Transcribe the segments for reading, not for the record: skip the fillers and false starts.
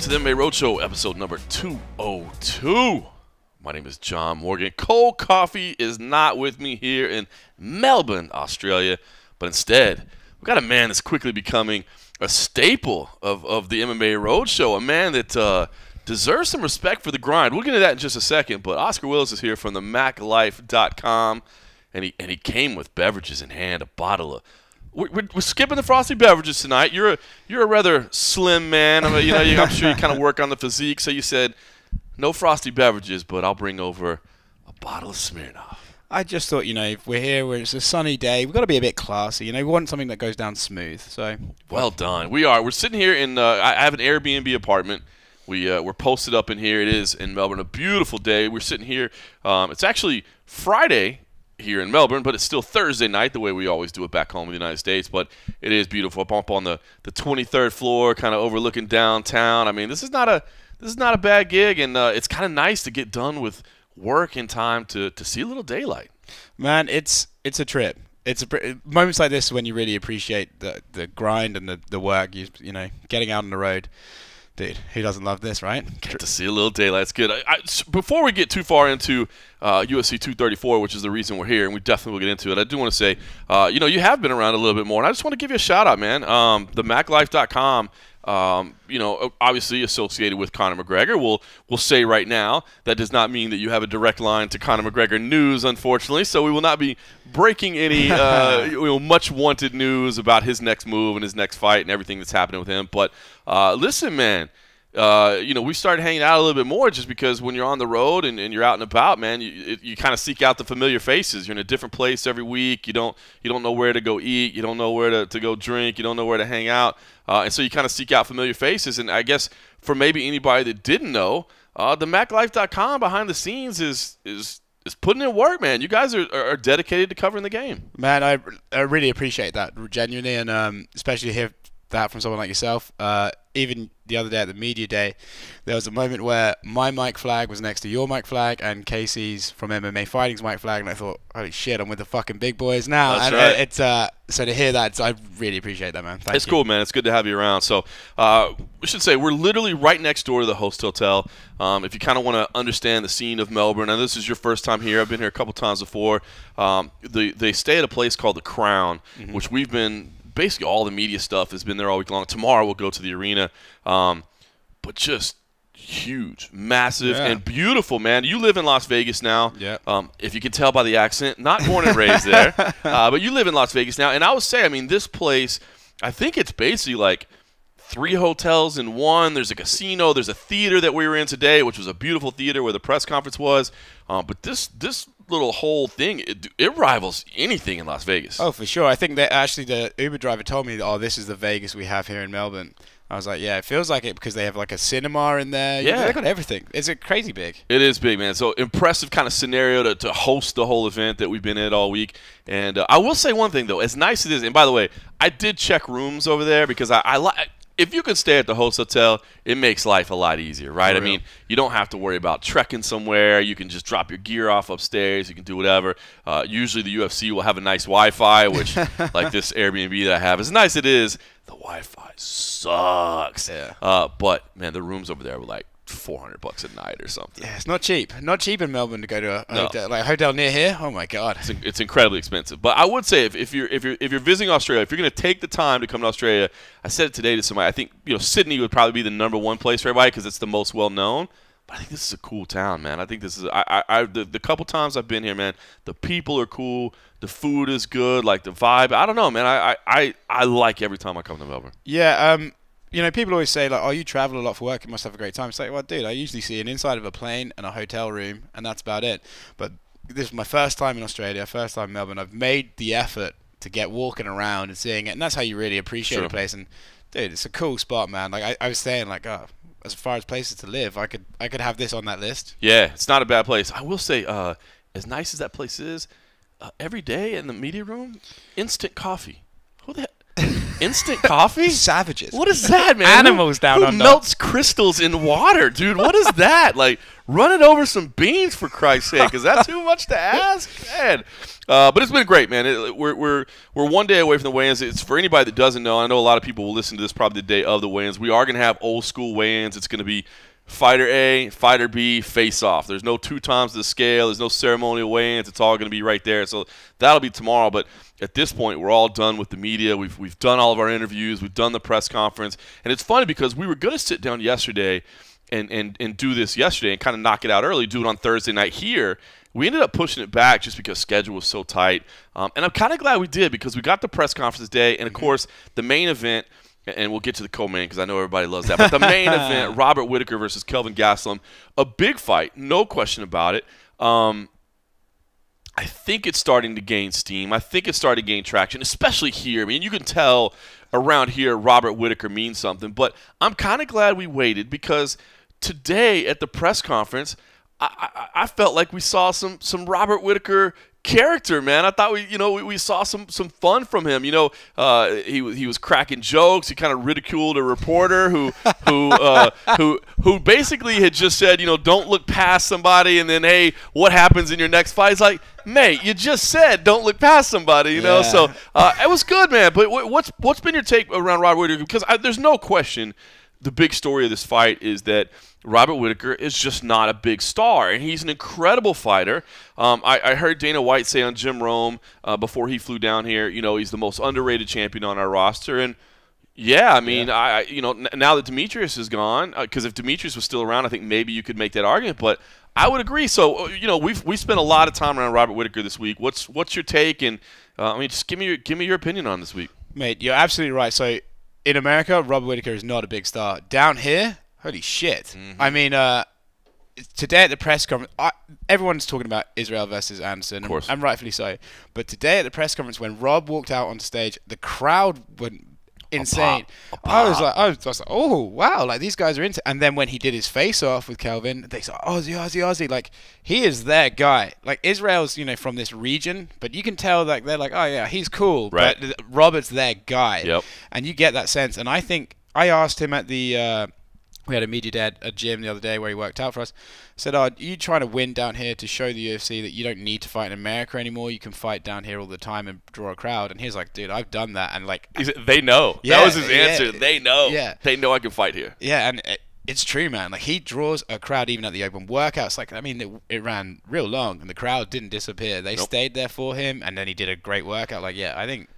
to the MMA Roadshow, episode number 202. My name is John Morgan. Cold Coffee is not with me here in Melbourne, Australia, but instead, we've got a man that's quickly becoming a staple of the MMA Roadshow, a man that deserves some respect for the grind. We'll get into that in just a second, but Oscar Willis is here from the MacLife.com, and he came with beverages in hand, a bottle of... We're skipping the frosty beverages tonight. You're a rather slim man. I'm sure you kind of work on the physique, so you said no frosty beverages, but I'll bring over a bottle of Smirnoff. I just thought, if we're here where it's a sunny day, we've got to be a bit classy. We want something that goes down smooth. So well done. We're sitting here in I have an Airbnb apartment. We're posted up in here. It is in Melbourne, a beautiful day. We're sitting here. It's actually Friday here in Melbourne, but it's still Thursday night, the way we always do it back home in the United States. But it is beautiful. Up on the 23rd floor, kind of overlooking downtown. I mean, this is not a bad gig, and it's kind of nice to get done with work in time to see a little daylight. Man, it's a trip. Moments like this when you really appreciate the grind and the work. Getting out on the road. Dude, who doesn't love this, right? Get to see a little daylight. It's good. Before we get too far into UFC 234, which is the reason we're here, and we definitely will get into it, I do want to say, you have been around a little bit more, and I just want to give you a shout-out, man. The MacLife.com, obviously associated with Conor McGregor. We'll say right now that does not mean that you have a direct line to Conor McGregor news, unfortunately, so we will not be breaking any much-wanted news about his next move and his next fight and everything that's happening with him. But listen, man, we started hanging out a little bit more just because when you're on the road and you're out and about, man, you kind of seek out the familiar faces. You're in a different place every week. You don't know where to go eat. You don't know where to go drink. You don't know where to hang out. And so you kind of seek out familiar faces. And I guess for maybe anybody that didn't know, the MacLife.com behind the scenes is putting in work, man. You guys are dedicated to covering the game. Man, I really appreciate that, genuinely, and especially to hear that from someone like yourself. Even the other day at the media day, there was a moment where my mic flag was next to your mic flag and Casey's from MMA Fighting's mic flag, and I thought, holy shit, I'm with the fucking big boys now. That's and right. It's so to hear that, I really appreciate that, man. Thank you. Cool, man. It's good to have you around. So we should say we're literally right next door to the Host Hotel. If you kind of want to understand the scene of Melbourne, and this is your first time here, I've been here a couple times before. They stay at a place called the Crown, which we've been. Basically, all the media stuff has been there all week long. Tomorrow, we'll go to the arena. But just huge, massive, and beautiful, man. You live in Las Vegas now. Yeah. If you can tell by the accent, not born and raised there. But you live in Las Vegas now. And I would say, this place, I think it's basically like 3 hotels in one. There's a casino. There's a theater that we were in today, which was a beautiful theater where the press conference was. But this little whole thing, it rivals anything in Las Vegas. Oh, for sure. I think that actually the Uber driver told me, this is the Vegas we have here in Melbourne. I was like, yeah, it feels like it because they have like a cinema in there. Yeah. They got everything. It's a crazy big. It is big, man. So impressive kind of scenario to host the whole event that we've been at all week. And I will say one thing, though. As nice as it is, and by the way, I did check rooms over there because I like... If you can stay at the Host Hotel, it makes life a lot easier, right? You don't have to worry about trekking somewhere. You can just drop your gear off upstairs. You can do whatever. Usually the UFC will have a nice Wi-Fi, which, like this Airbnb that I have, as nice as it is, the Wi-Fi sucks. Yeah. But, man, the rooms over there were like $400 a night or something. Yeah, it's not cheap. Not cheap in Melbourne to go to a hotel, like a hotel near here. Oh my god, it's incredibly expensive. But I would say if you're visiting Australia, if you're going to take the time to come to Australia, I said it today to somebody. I think Sydney would probably be the #1 place for everybody because it's the most well known. But I think this is a cool town, man. I think this is the couple times I've been here, man. The people are cool. The food is good. Like the vibe. I don't know, man. I like every time I come to Melbourne. Yeah. People always say, like, oh, you travel a lot for work, you must have a great time. It's like, well, dude, I usually see an inside of a plane and a hotel room, and that's about it. But this is my first time in Australia, first time in Melbourne. I've made the effort to get walking around and seeing it, and that's how you really appreciate a place. And, dude, it's a cool spot, man. Like, I was saying, like, as far as places to live, I could have this on that list. Yeah, it's not a bad place. I will say, as nice as that place is, every day in the media room, instant coffee. Who the heck? Instant coffee? Savages. What is that, man? Animals down who under. Melts crystals in water, dude? What is that? Like, run it over some beans for Christ's sake. Is that too much to ask, man? But it's been great, man. We're one day away from the weigh-ins. It's for anybody that doesn't know. I know a lot of people will listen to this probably the day of the weigh-ins. We are going to have old school weigh-ins. It's going to be Fighter A, Fighter B, face-off. There's no 2 times the scale. There's no ceremonial weigh-ins. It's all going to be right there. So that'll be tomorrow. But at this point, we're all done with the media. We've done all of our interviews. We've done the press conference. And it's funny because we were going to sit down yesterday and do this yesterday and kind of knock it out early, do it on Thursday night here. We ended up pushing it back just because schedule was so tight. And I'm kind of glad we did because we got the press conference today. And, of course, the main event – and we'll get to the co-main because I know everybody loves that. But the main event, Robert Whittaker versus Kelvin Gastelum, a big fight, no question about it. I think it's starting to gain steam. I think it's starting to gain traction, especially here. I mean, you can tell around here Robert Whittaker means something. But I'm kind of glad we waited because today at the press conference, I felt like we saw some Robert Whittaker character, man. I thought we saw some fun from him. He was cracking jokes. He kind of ridiculed a reporter who basically had just said, don't look past somebody, and then, hey, what happens in your next fight? It's like, mate, you just said don't look past somebody, you know. So it was good, man. But what's been your take around Robert Whittaker? Because there's no question the big story of this fight is that Robert Whittaker is just not a big star, and he's an incredible fighter. I heard Dana White say on Jim Rome before he flew down here, he's the most underrated champion on our roster. And yeah, I mean, now that Demetrius is gone, because if Demetrius was still around, I think maybe you could make that argument. But I would agree. So we spent a lot of time around Robert Whittaker this week. What's your take? And just give me your opinion on this week, mate. You're absolutely right. So in America, Robert Whittaker is not a big star. Down here, holy shit. Mm-hmm. I mean, today at the press conference, everyone's talking about Israel versus Anderson, and rightfully so. But today at the press conference, when Rob walked out on stage, the crowd went insane. I was like, oh wow, like these guys are into. And then when he did his face off with Kelvin, they said, Aussie, like he is their guy. Like Israel's, from this region, but you can tell like they're like, oh yeah, he's cool, right? But Robert's their guy. Yep. And you get that sense. And I think I asked him at the. We had a media day at a gym the other day where he worked out for us. I said, are you trying to win down here to show the UFC that you don't need to fight in America anymore? You can fight down here all the time and draw a crowd. And he's like, dude, I've done that. And like, they know. Yeah, that was his answer. They know. Yeah. They know I can fight here. Yeah, and it's true, man. Like he draws a crowd even at the open workouts. Like, I mean, it ran real long and the crowd didn't disappear. They stayed there for him, and then he did a great workout. Like, yeah, I think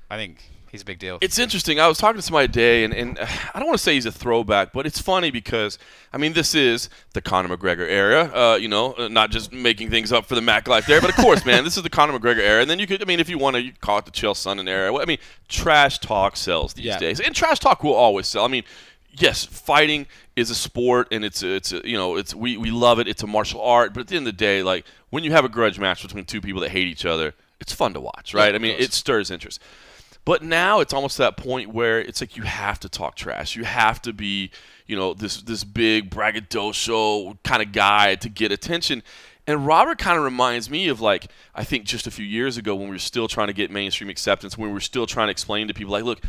he's a big deal. It's interesting. I was talking to somebody today, and I don't want to say he's a throwback, but it's funny because, I mean, this is the Conor McGregor era, not just making things up for the Mac Life there, but of course, man, this is the Conor McGregor era. And then you could, I mean, if you want to, you call it the Chael Sonnen era. I mean, trash talk sells these days, and trash talk will always sell. I mean, yes, fighting is a sport, and we love it. It's a martial art, but at the end of the day, like when you have a grudge match between two people that hate each other, it's fun to watch, right? I mean, it stirs interest. But now it's almost to that point where it's like you have to talk trash. You have to be, this big braggadocio kind of guy to get attention. And Robert kind of reminds me of, like, I think just a few years ago when we were still trying to get mainstream acceptance, when we were still trying to explain to people, like, look,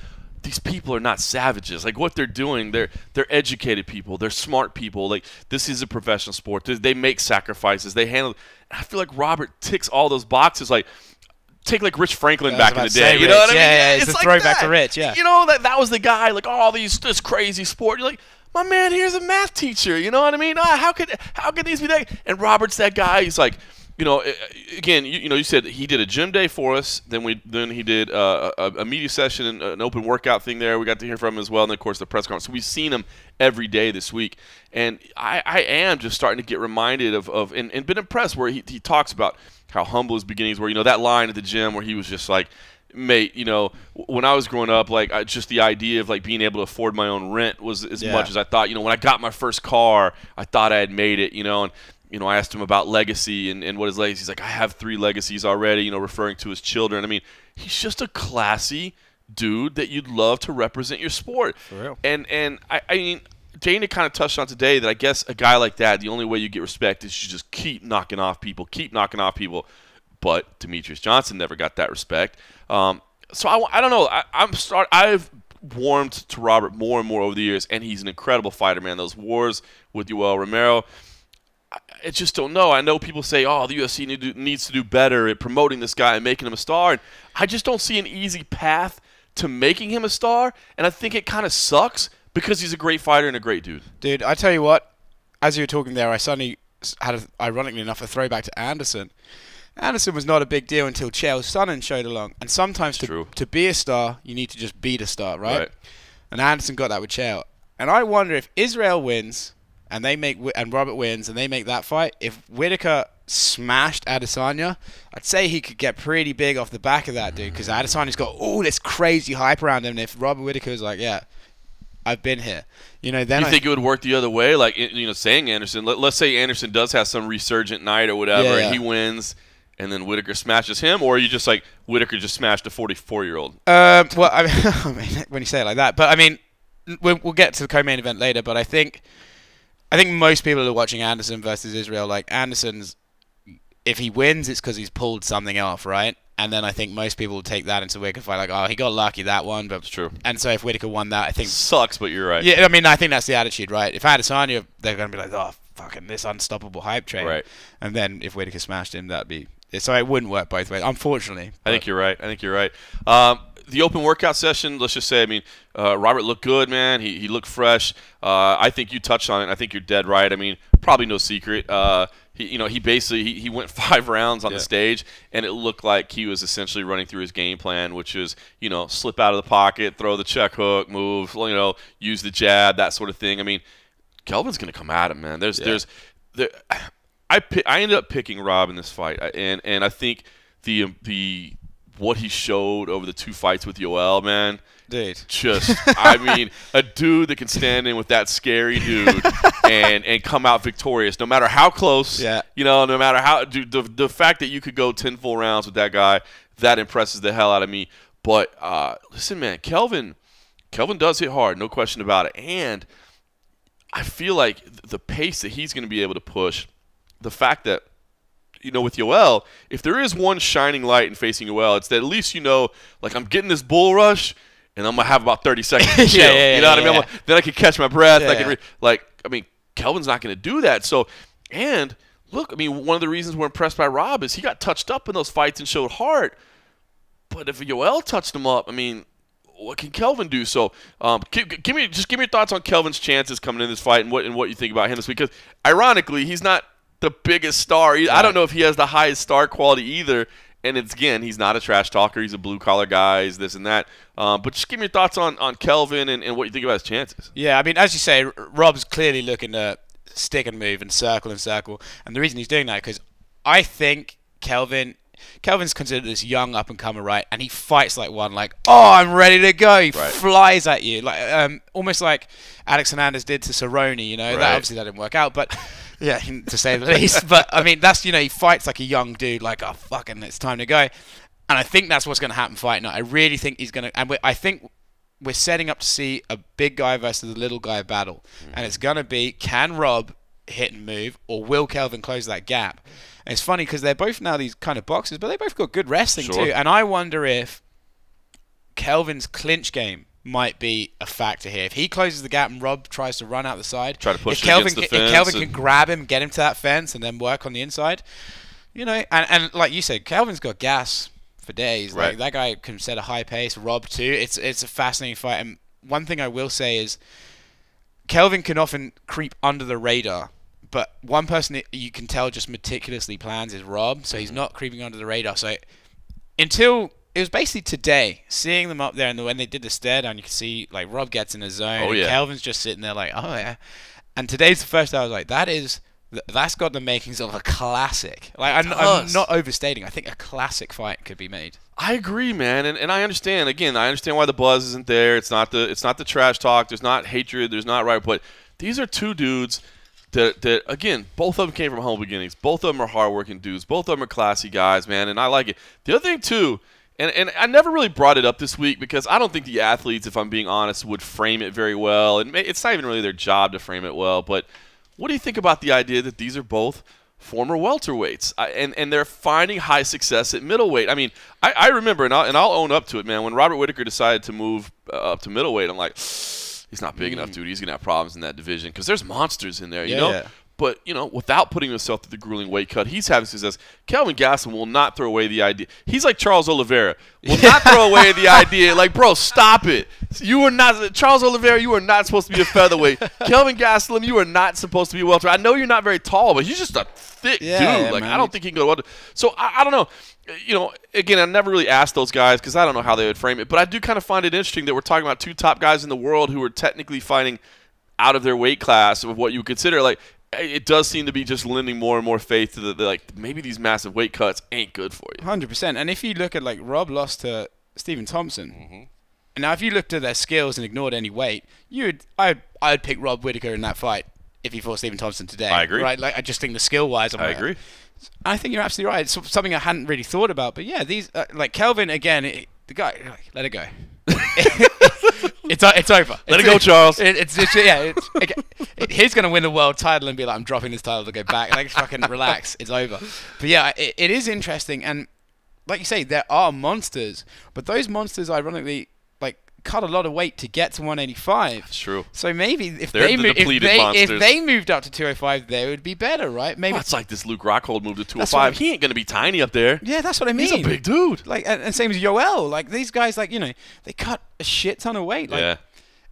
these people are not savages. Like, what they're doing, they're educated people. They're smart people. Like, this is a professional sport. They make sacrifices. They handle – I feel like Robert ticks all those boxes, like – take like Rich Franklin back in the day, you know what I mean? Yeah, it's a like throwback to Rich, yeah. That was the guy, like, this crazy sport. You're like, my man, here's a math teacher, you know what I mean? How could these be that? And Robert's that guy. He's like, again, you said he did a gym day for us. Then he did a media session and an open workout thing there. We got to hear from him as well, and then of course the press conference. So we've seen him every day this week, and I am just starting to get reminded of and been impressed where he talks about how humble his beginnings were. That line at the gym where he was just like, mate, when I was growing up, like, just the idea of like being able to afford my own rent was as much as I thought. When I got my first car, I thought I had made it. And I asked him about legacy and what his legacy. He's like, I have 3 legacies already. Referring to his children. I mean, he's just a classy dude that you'd love to represent your sport. For real. And I mean, Dana kind of touched on today that I guess a guy like that, the only way you get respect is you just keep knocking off people. But Demetrius Johnson never got that respect. So I don't know. I've warmed to Robert more and more over the years, and he's an incredible fighter, man. Those wars with Yoel Romero, I just don't know. I know people say, oh, the UFC needs to do better at promoting this guy and making him a star. And I just don't see an easy path to making him a star. And I think it kind of sucks because he's a great fighter and a great dude. Dude, I tell you what, as you were talking there, I suddenly had, ironically enough, a throwback to Anderson. Anderson was not a big deal until Chael Sonnen showed along. And sometimes to be a star, you need to just beat a star, right? And Anderson got that with Chael. And I wonder if Israel wins and Robert wins and they make that fight, if Whittaker smashed Adesanya, I'd say he could get pretty big off the back of that, dude, because Adesanya's got all this crazy hype around him. And if Robert Whittaker's like, yeah, I've been here, then you think it would work the other way? Like, saying Anderson, let's say Anderson does have some resurgent night or whatever, and he wins, and then Whittaker smashes him, or are you just like Whittaker just smashed a 44-year-old? Well, I mean, when you say it like that, but I mean, we'll get to the co-main event later. But I think most people are watching Anderson versus Israel. Like Anderson's, if he wins, it's because he's pulled something off, right? And then I think most people will take that into Whittaker fight, like, oh, he got lucky that one, but it's true. And so if Whittaker won that, I think sucks, but you're right. Yeah, I mean, I think that's the attitude, right? If Adesanya, they're going to be like, oh, fucking this unstoppable hype train, right? And then if Whittaker smashed him, that'd be so it wouldn't work both ways, unfortunately. I think you're right. The open workout session, let's just say, I mean, Robert looked good, man. He looked fresh. I think you touched on it. I think you're dead right. I mean, probably no secret. He basically he went 5 rounds on the stage, and it looked like he was essentially running through his game plan, which is, slip out of the pocket, throw the check hook, move, use the jab, that sort of thing. I mean, Kelvin's going to come at him, man. I ended up picking Rob in this fight, and I think the what he showed over the 2 fights with Yoel, man, dude, I mean, a dude that can stand in with that scary dude and come out victorious, no matter how close, no matter how, dude, the fact that you could go 10 full rounds with that guy, that impresses the hell out of me. But listen, man, Kelvin does hit hard, no question about it, and I feel like the pace that he's going to be able to push, the fact that, with Yoel, if there is one shining light in facing Yoel, it's that at least like I'm getting this bull rush, and I'm gonna have about 30 seconds to chill. You know what I mean? Then I can catch my breath. I mean, Kelvin's not gonna do that. So, and look, I mean, one of the reasons we're impressed by Rob is he got touched up in those fights and showed heart. But if Yoel touched him up, I mean, what can Kelvin do? So, give me your thoughts on Kelvin's chances coming in this fight and what you think about him this week. Because ironically, he's not the biggest star. I don't know if he has the highest star quality either. And he's not a trash talker. He's a blue-collar guy. He's this and that. But just give me your thoughts on Kelvin and what you think about his chances. Yeah, I mean, as you say, Rob's clearly looking to stick and move and circle. And the reason he's doing that is because I think Kelvin's considered this young up-and-comer, right? And he fights like one, like, oh, I'm ready to go. He flies at you, like almost like Alex Hernandez did to Cerrone, That obviously that didn't work out, but... Yeah, to say the least. But, I mean, that's, he fights like a young dude, like, oh, fucking, it's time to go. And I think that's what's going to happen fight night. I really think he's going to... And I think we're setting up to see a big guy versus a little guy battle. And it's going to be, can Rob hit and move, or will Kelvin close that gap? And it's funny because they're both now these kind of boxers, but they both got good wrestling too. And I wonder if Kelvin's clinch game might be a factor here. If he closes the gap and Rob tries to run out the side, try to push against the fence, if Kelvin can grab him, get him to that fence, and then work on the inside, and like you said, Kelvin's got gas for days. Right. Like that guy can set a high pace. Rob too. It's a fascinating fight. And one thing I will say is, Kelvin can often creep under the radar, but one person that you can tell just meticulously plans is Rob. So he's not creeping under the radar. So until it was basically today, seeing them up there, and when they did the stare down, you can see like Rob gets in a zone, and Kelvin's just sitting there like, oh yeah. And today's the first time I was like, that's got the makings of a classic. Like I'm not overstating. I think a classic fight could be made. I agree, man, and I understand. Again, I understand why the buzz isn't there. It's not the trash talk. There's not hatred. There's not right. But these are two dudes that again, both of them came from humble beginnings. Both of them are hardworking dudes. Both of them are classy guys, man, and I like it. The other thing too. And I never really brought it up this week because I don't think the athletes, if I'm being honest, would frame it very well. And it's not even really their job to frame it well. But what do you think about the idea that these are both former welterweights and they're finding high success at middleweight? I mean, I remember, and I'll own up to it, man, when Robert Whittaker decided to move up to middleweight, I'm like, he's not big enough, dude. He's going to have problems in that division because there's monsters in there, you know? but, you know, without putting himself through the grueling weight cut, he's having success. Kelvin Gastelum will not throw away the idea. He's like Charles Oliveira. Will not throw away the idea. Like, bro, stop it. You are not – Charles Oliveira, you are not supposed to be a featherweight. Kelvin Gastelum, you are not supposed to be a welterweight. I know you're not very tall, but he's just a thick dude. Like, man. I don't think he can go to welter. So, I don't know. You know, again, I never really asked those guys because I don't know how they would frame it. But I do kind of find it interesting that we're talking about two top guys in the world who are technically fighting out of their weight class of what you would consider. Like, it does seem to be just lending more and more faith to the like, maybe these massive weight cuts ain't good for you. 100%. And if you look at, like, Rob lost to Stephen Thompson. Mm-hmm. And now if you looked at their skills and ignored any weight, I'd pick Rob Whittaker in that fight if he fought Stephen Thompson today. I agree. Right? Like, I just think the skill-wise, I agree. I think you're absolutely right. It's something I hadn't really thought about. But yeah, these like Kelvin again, the guy, let it go. It's over. Let it go, Charles. He's gonna win the world title and be like, I'm dropping this title to go back. Like, fucking relax. It's over. But yeah, it is interesting. And like you say, there are monsters, but those monsters, ironically, like, cut a lot of weight to get to 185. That's true. So maybe if they moved up to 205, they would be better, right? Maybe it's like this Luke Rockhold moved to 205. He ain't gonna be tiny up there. Yeah, that's what I mean. He's a big dude. Like, and same as Yoel. Like, these guys, like, you know, they cut a shit ton of weight. Like, yeah.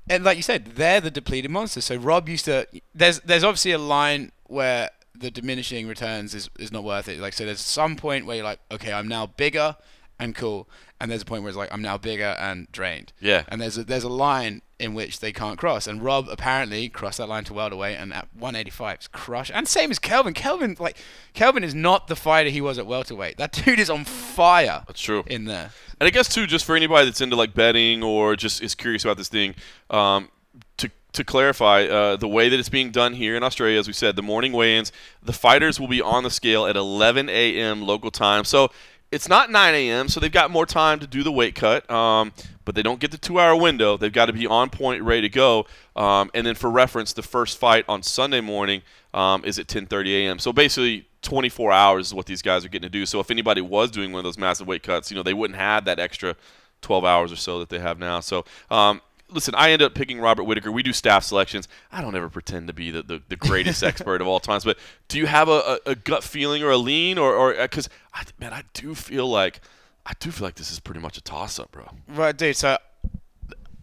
And like you said, they're the depleted monsters. So Rob used to. There's obviously a line where the diminishing returns is not worth it. Like, so there's some point where you're like, okay, I'm now bigger and cool. And there's a point where it's like, I'm now bigger and drained. Yeah. And there's a line in which they can't cross. And Rob apparently crossed that line to welterweight, and at 185 is crushed. And same as Kelvin. Kelvin is not the fighter he was at welterweight. That dude is on fire. That's true. In there. And I guess too, just for anybody that's into like betting or just is curious about this thing, to clarify, the way that it's being done here in Australia, as we said, the morning weigh-ins, the fighters will be on the scale at 11 a.m. local time. So it's not 9 a.m., so they've got more time to do the weight cut, but they don't get the 2-hour window. They've got to be on point, ready to go. And then for reference, the first fight on Sunday morning is at 10:30 a.m. So basically 24 hours is what these guys are getting to do. So if anybody was doing one of those massive weight cuts, you know, they wouldn't have that extra 12 hours or so that they have now. So listen, I end up picking Robert Whittaker. We do staff selections. I don't ever pretend to be the greatest expert of all times, but do you have a gut feeling or a lean, or because I do feel like this is pretty much a toss-up, bro. Right, dude. So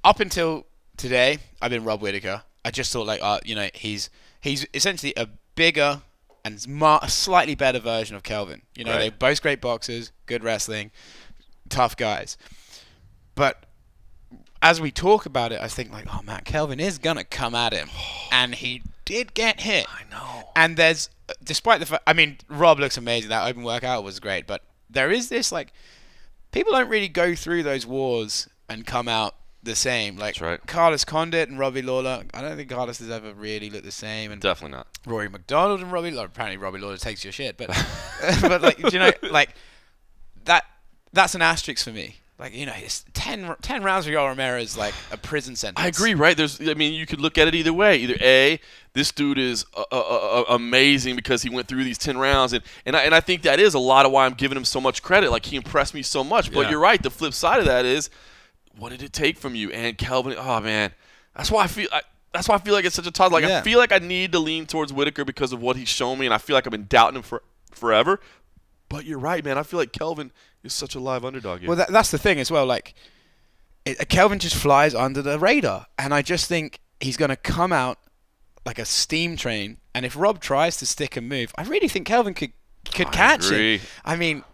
up until today, I've been Rob Whittaker. I just thought, like, you know, he's essentially a bigger and a slightly better version of Kelvin. You know, They're both great boxers, good wrestling, tough guys, but as we talk about it, I think, like, oh, man, Kelvin is going to come at him. And he did get hit. I know. And there's, despite the fact, I mean, Rob looks amazing. That open workout was great. But there is this, like, people don't really go through those wars and come out the same. Like, that's right. Carlos Condit and Robbie Lawler, I don't think Carlos has ever really looked the same. And definitely not. Rory McDonald and Robbie Lawler. Apparently, Robbie Lawler takes your shit. But, but like, you know, like, that's an asterisk for me. Like, you know, it's 10 rounds for Yoel Romero is like a prison sentence. I agree, right? I mean, you could look at it either way. Either A, this dude is amazing because he went through these 10 rounds, and I think that is a lot of why I'm giving him so much credit. Like, he impressed me so much. But you're right. The flip side of that is, what did it take from you? And Kelvin, oh man, that's why I feel like it's such a toss. Like, I feel like I need to lean towards Whittaker because of what he's shown me, and I feel like I've been doubting him forever. But you're right, man. I feel like Kelvin is such a live underdog here. Well, that's the thing as well. Like, Kelvin just flies under the radar, and I just think he's going to come out like a steam train. And if Rob tries to stick and move, I really think Kelvin could catch him. I mean,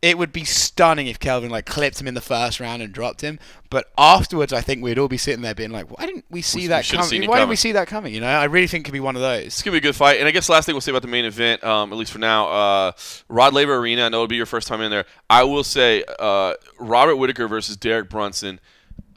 it would be stunning if Kelvin, like, clipped him in the first round and dropped him. But afterwards, I think we'd all be sitting there being like, why didn't we see that coming? Why didn't we see that coming? You know, I really think it could be one of those. It's going to be a good fight. And I guess last thing we'll say about the main event, at least for now, Rod Laver Arena, I know it'll be your first time in there. I will say Robert Whittaker versus Derek Brunson,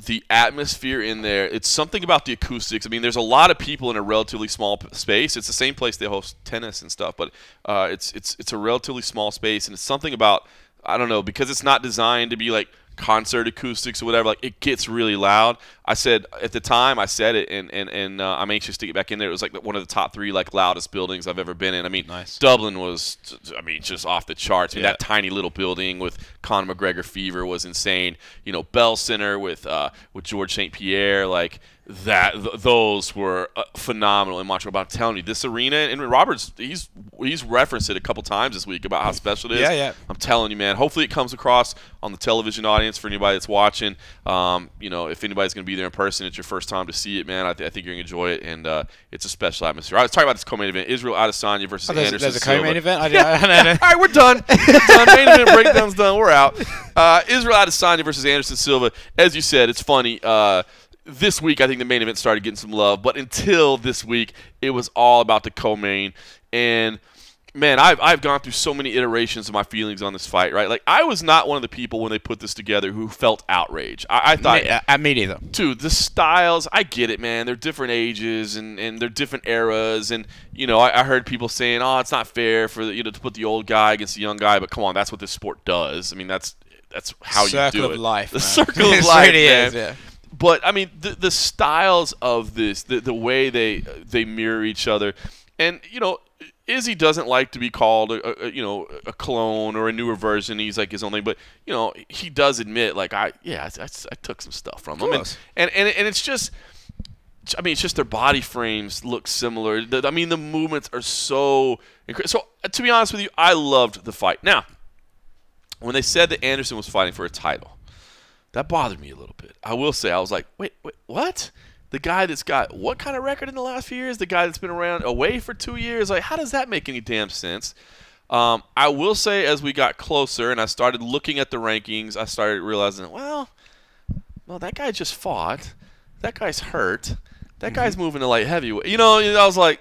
the atmosphere in there, it's something about the acoustics. I mean, there's a lot of people in a relatively small space. It's the same place they host tennis and stuff, but it's a relatively small space, and it's something about, I don't know, because it's not designed to be like concert acoustics or whatever, like, it gets really loud. I said at the time, I said it, and I'm anxious to get back in there. It was like one of the top 3 like loudest buildings I've ever been in. I mean, Dublin was, I mean, just off the charts. I mean, that tiny little building with Conor McGregor fever was insane. You know, Bell Center with George St. Pierre, like, those were phenomenal in Montreal. But I'm telling you, this arena, and Roberts, he's referenced it a couple times this week about how special it is. Yeah. I'm telling you, man. Hopefully, it comes across on the television audience for anybody that's watching. If anybody's going to be there in person, it's your first time to see it, man. I think you're going to enjoy it, and it's a special atmosphere. I was talking about this co-main event: Israel Adesanya versus Anderson There's a Silva. co-main event. I All right, we're done. Main event breakdown's done. We're out. Israel Adesanya versus Anderson Silva. As you said, it's funny. This week, I think the main event started getting some love, but until this week, it was all about the co-main. And man, I've gone through so many iterations of my feelings on this fight, right? Like, I was not one of the people when they put this together who felt outrage. I thought, me neither. Dude, the styles, I get it, man. They're different ages and they're different eras, and I heard people saying, "Oh, it's not fair for to put the old guy against the young guy." But come on, that's what this sport does. I mean, that's how you do it. Circle of life. The circle of life, really man. is, yeah. But I mean, the styles of this, the way they mirror each other, and Izzy doesn't like to be called a clone or a newer version. He's like his own thing, but he does admit, like, I took some stuff from him, and it's just, I mean, it's just their body frames look similar. I mean, the movements are so incredible. So to be honest with you, I loved the fight. Now, when they said that Anderson was fighting for a title, that bothered me a little bit. I will say, I was like, wait, what? The guy that's got what kind of record in the last few years? The guy that's been around away for 2 years? Like, how does that make any damn sense? I will say, as we got closer and I started looking at the rankings, I started realizing, well, that guy just fought. That guy's hurt. That guy's moving to light heavyweight. I was like,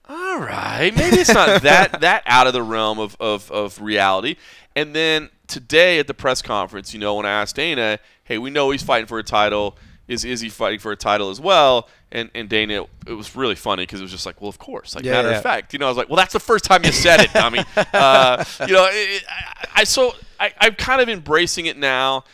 all right, maybe it's not that out of the realm of reality. And then today at the press conference, when I asked Dana, hey, we know he's fighting for a title. Is he fighting for a title as well? And Dana, it was really funny because it was just like, well, of course. Like, matter of fact. I was like, well, that's the first time you said it, dummy. I'm kind of embracing it now.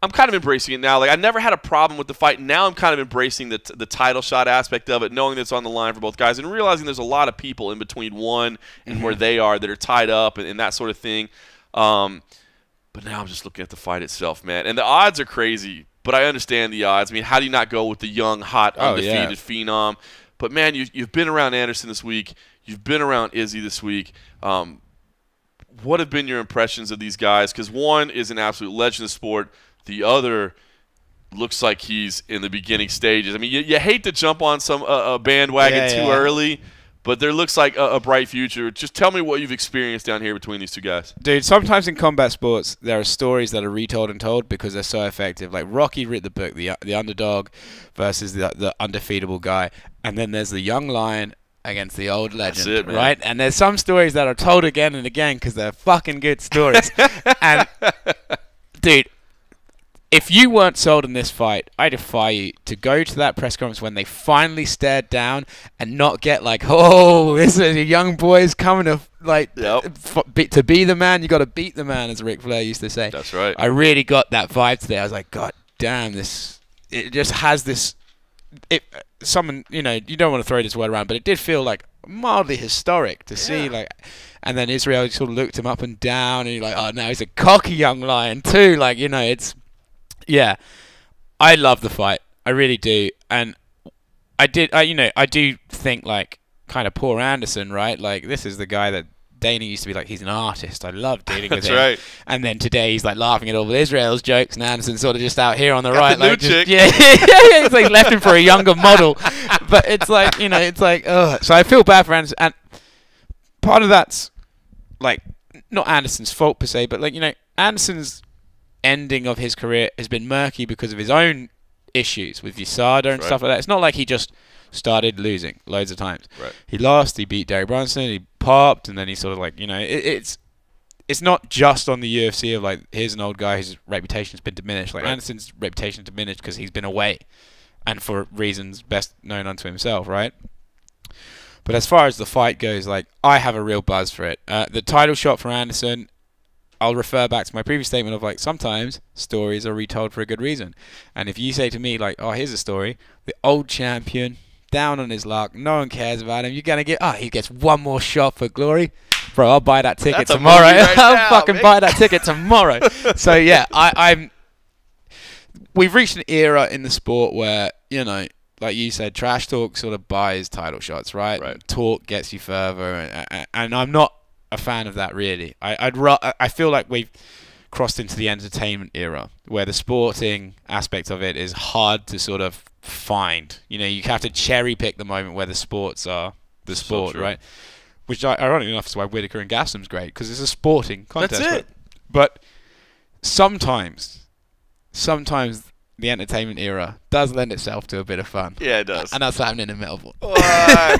I'm kind of embracing it now. Like, I never had a problem with the fight. Now I'm kind of embracing the title shot aspect of it, knowing that it's on the line for both guys, and realizing there's a lot of people in between one and where they are that are tied up and that sort of thing. But now I'm just looking at the fight itself, man. And the odds are crazy, but I understand the odds. I mean, how do you not go with the young, hot, undefeated phenom? But, man, you've been around Anderson this week. You've been around Izzy this week. What have been your impressions of these guys? Because one is an absolute legend of sport. The other looks like he's in the beginning stages. I mean, you hate to jump on some bandwagon too early, but there looks like a bright future. Just tell me what you've experienced down here between these two guys. Dude, sometimes in combat sports, there are stories that are retold and told because they're so effective. Like Rocky wrote the book, the underdog versus the undefeatable guy. And then there's the young lion against the old legend, That's it, man. right? And there's some stories that are told again and again because they're fucking good stories. And, dude, if you weren't sold in this fight, I defy you to go to that press conference when they finally stared down and not get like, oh, this is a young boy's coming to to be the man. You got to beat the man, as Ric Flair used to say. That's right. I really got that vibe today. I was like, God damn, it just has this. Someone, you don't want to throw this word around, but it did feel like mildly historic to see, like. And then Israel sort of looked him up and down, and you're like, oh, now he's a cocky young lion too. Like, it's. Yeah, I love the fight. I really do, and I do think like kind of poor Anderson, right? Like, this is the guy that Dana used to be like, he's an artist. I love dealing with him. That's right. And then today he's like laughing at all of Israel's jokes, and Anderson's sort of just out here on the right, the like, new chick. It's like left him for a younger model. But it's like, it's like, ugh. So I feel bad for Anderson, and part of that's like not Anderson's fault per se, but like Anderson's ending of his career has been murky because of his own issues with USADA and stuff like that. It's not like he just started losing loads of times. Right. He lost, he beat Derek Brunson, he popped, and then he sort of like, it's not just on the UFC of like, here's an old guy whose reputation's been diminished. Like, Anderson's reputation diminished because he's been away and for reasons best known unto himself, right? But as far as the fight goes, like, I have a real buzz for it. The title shot for Anderson, I'll refer back to my previous statement of like, sometimes stories are retold for a good reason. And if you say to me like, oh, here's a story, the old champion, down on his luck, no one cares about him, you're going to get, he gets one more shot for glory. Bro, I'll buy that ticket tomorrow. I'll fucking buy that ticket tomorrow. So yeah, we've reached an era in the sport where, you know, like you said, trash talk sort of buys title shots, right? Right. Talk gets you further, and I'm not a fan of that, really. I feel like we've crossed into the entertainment era, where the sporting aspect of it is hard to sort of find. You know, you have to cherry pick the moment where the sports are the sport, true. right? Which, ironically enough, is why Whittaker and Gaslam's great, because it's a sporting contest. That's it. But sometimes the entertainment era does lend itself to a bit of fun. Yeah, it does. And that's happening in Melbourne. All right.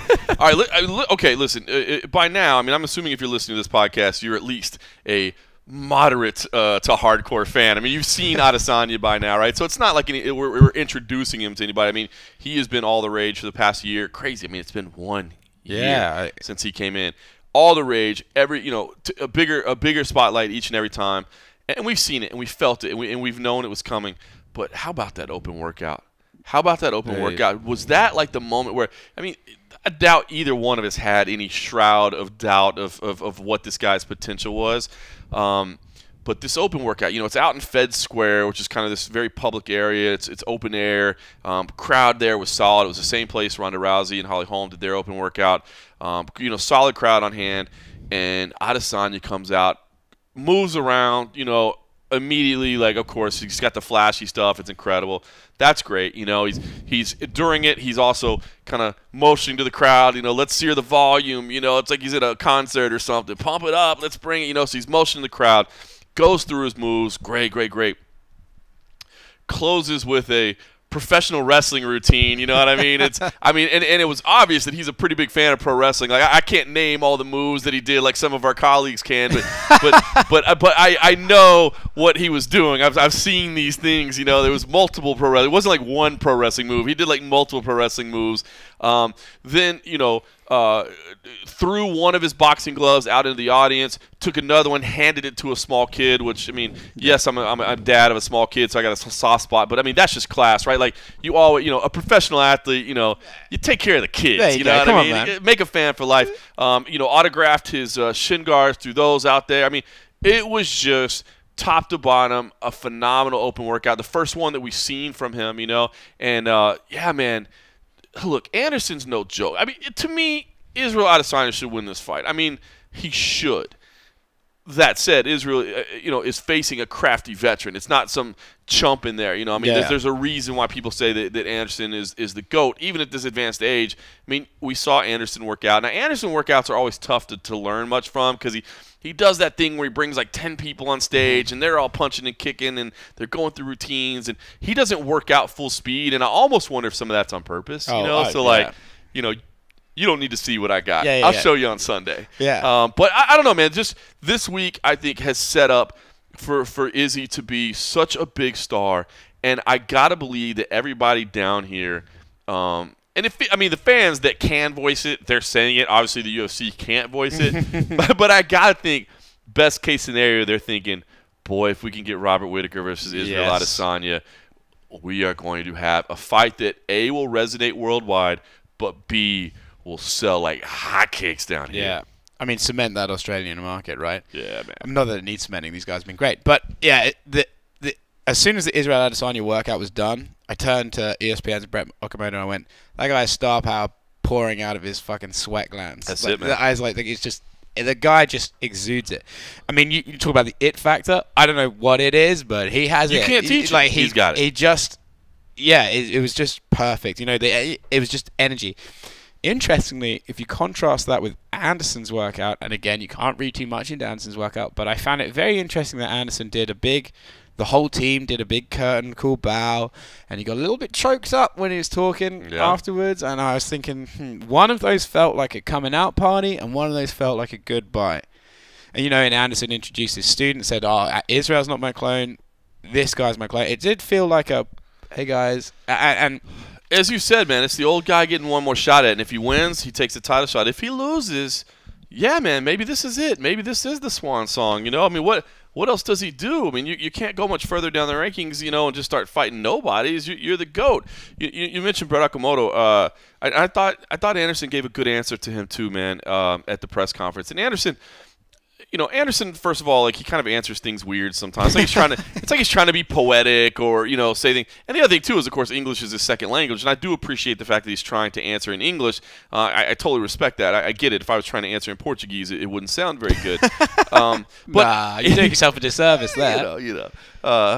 Okay, listen. By now, I mean, I'm assuming if you're listening to this podcast, you're at least a moderate to hardcore fan. I mean, you've seen Adesanya by now, right? So it's not like we're introducing him to anybody. I mean, he has been all the rage for the past year. Crazy. I mean, it's been 1 year since he came in. All the rage, a bigger spotlight each and every time. And we've seen it, and we felt it, and we've known it was coming. But how about that open workout? Workout? Was that like the moment where, I mean, I doubt either one of us had any shroud of doubt of what this guy's potential was. But this open workout, it's out in Fed Square, which is kind of this very public area. It's open air. Crowd there was solid. It was the same place Ronda Rousey and Holly Holm did their open workout. Solid crowd on hand. And Adesanya comes out, moves around, immediately, like, of course, he's got the flashy stuff. It's incredible. That's great. He's during it, he's also kind of motioning to the crowd, let's hear the volume. It's like he's at a concert or something. Pump it up. Let's bring it. So he's motioning the crowd, goes through his moves. Great. Closes with a professional wrestling routine, you know what I mean? And it was obvious that he's a pretty big fan of pro wrestling. Like, I can't name all the moves that he did like some of our colleagues can, but I know what he was doing. I've seen these things, there was multiple pro wrestling. It wasn't like one pro wrestling move. He did like multiple pro wrestling moves. Then, threw one of his boxing gloves out into the audience, took another one, handed it to a small kid, which, I mean, yes, I'm a dad of a small kid, so I got a soft spot, but, I mean, that's just class, right? Like, you always, a professional athlete, you take care of the kids, you know what I mean? Make a fan for life. Autographed his shin guards, threw those out there. I mean, it was just top to bottom, a phenomenal open workout. The first one that we've seen from him, and, yeah, man, look, Anderson's no joke. I mean, to me, Israel Adesanya should win this fight. I mean, he should. That said, Israel, is facing a crafty veteran. It's not some chump in there. I mean, there's a reason why people say that Anderson is the GOAT, even at this advanced age. I mean, we saw Anderson work out. Now, Anderson workouts are always tough to learn much from, because he does that thing where he brings like 10 people on stage, and they're all punching and kicking, and they're going through routines, and he doesn't work out full speed. And I almost wonder if some of that's on purpose. You don't need to see what I got. I'll show you on Sunday. But I don't know, man. Just this week, I think, has set up for Izzy to be such a big star. And I got to believe that everybody down here, and the fans that can voice it, they're saying it. Obviously, the UFC can't voice it. but I got to think, best case scenario, they're thinking, boy, if we can get Robert Whittaker versus Israel Adesanya, we are going to have a fight that, A, will resonate worldwide, but B, will sell like hotcakes down here. Yeah. I mean, cement that Australian market, right? Yeah, man. Not that it needs cementing. These guys have been great. But, yeah, as soon as the Israel Adesanya workout was done, I turned to ESPN's Brett Okamoto and I went, that guy has star power pouring out of his fucking sweat glands. That's it, man. I was like, it's just, the guy just exudes it. I mean, you talk about the it factor. I don't know what it is, but he has it. You can't teach it. He's got it. He just, it was just perfect. It was just energy. Interestingly, if you contrast that with Anderson's workout, and again, you can't read too much into Anderson's workout, but I found it very interesting that Anderson did the whole team did a big curtain call bow, and he got a little bit choked up when he was talking afterwards, and I was thinking, one of those felt like a coming out party, and one of those felt like a goodbye. And, and Anderson introduced his student, said, Israel's not my clone, this guy's my clone. It did feel like a, hey guys, and as you said, man, it's the old guy getting one more shot at it. And if he wins, he takes a title shot. If he loses, yeah, man, maybe this is it. Maybe this is the swan song. I mean, what else does he do? I mean, you can't go much further down the rankings, and just start fighting nobodies. You're the GOAT. You mentioned Brett Okamoto. I thought Anderson gave a good answer to him too, man, at the press conference. And Anderson, you know, Anderson, first of all, like, he kind of answers things weird sometimes. It's like he's trying to be poetic or, you know, say things. And the other thing, too, is, of course, English is his second language. And I do appreciate the fact that he's trying to answer in English. I totally respect that. I get it. If I was trying to answer in Portuguese, it wouldn't sound very good. But nah, you're doing yourself a disservice there. You know.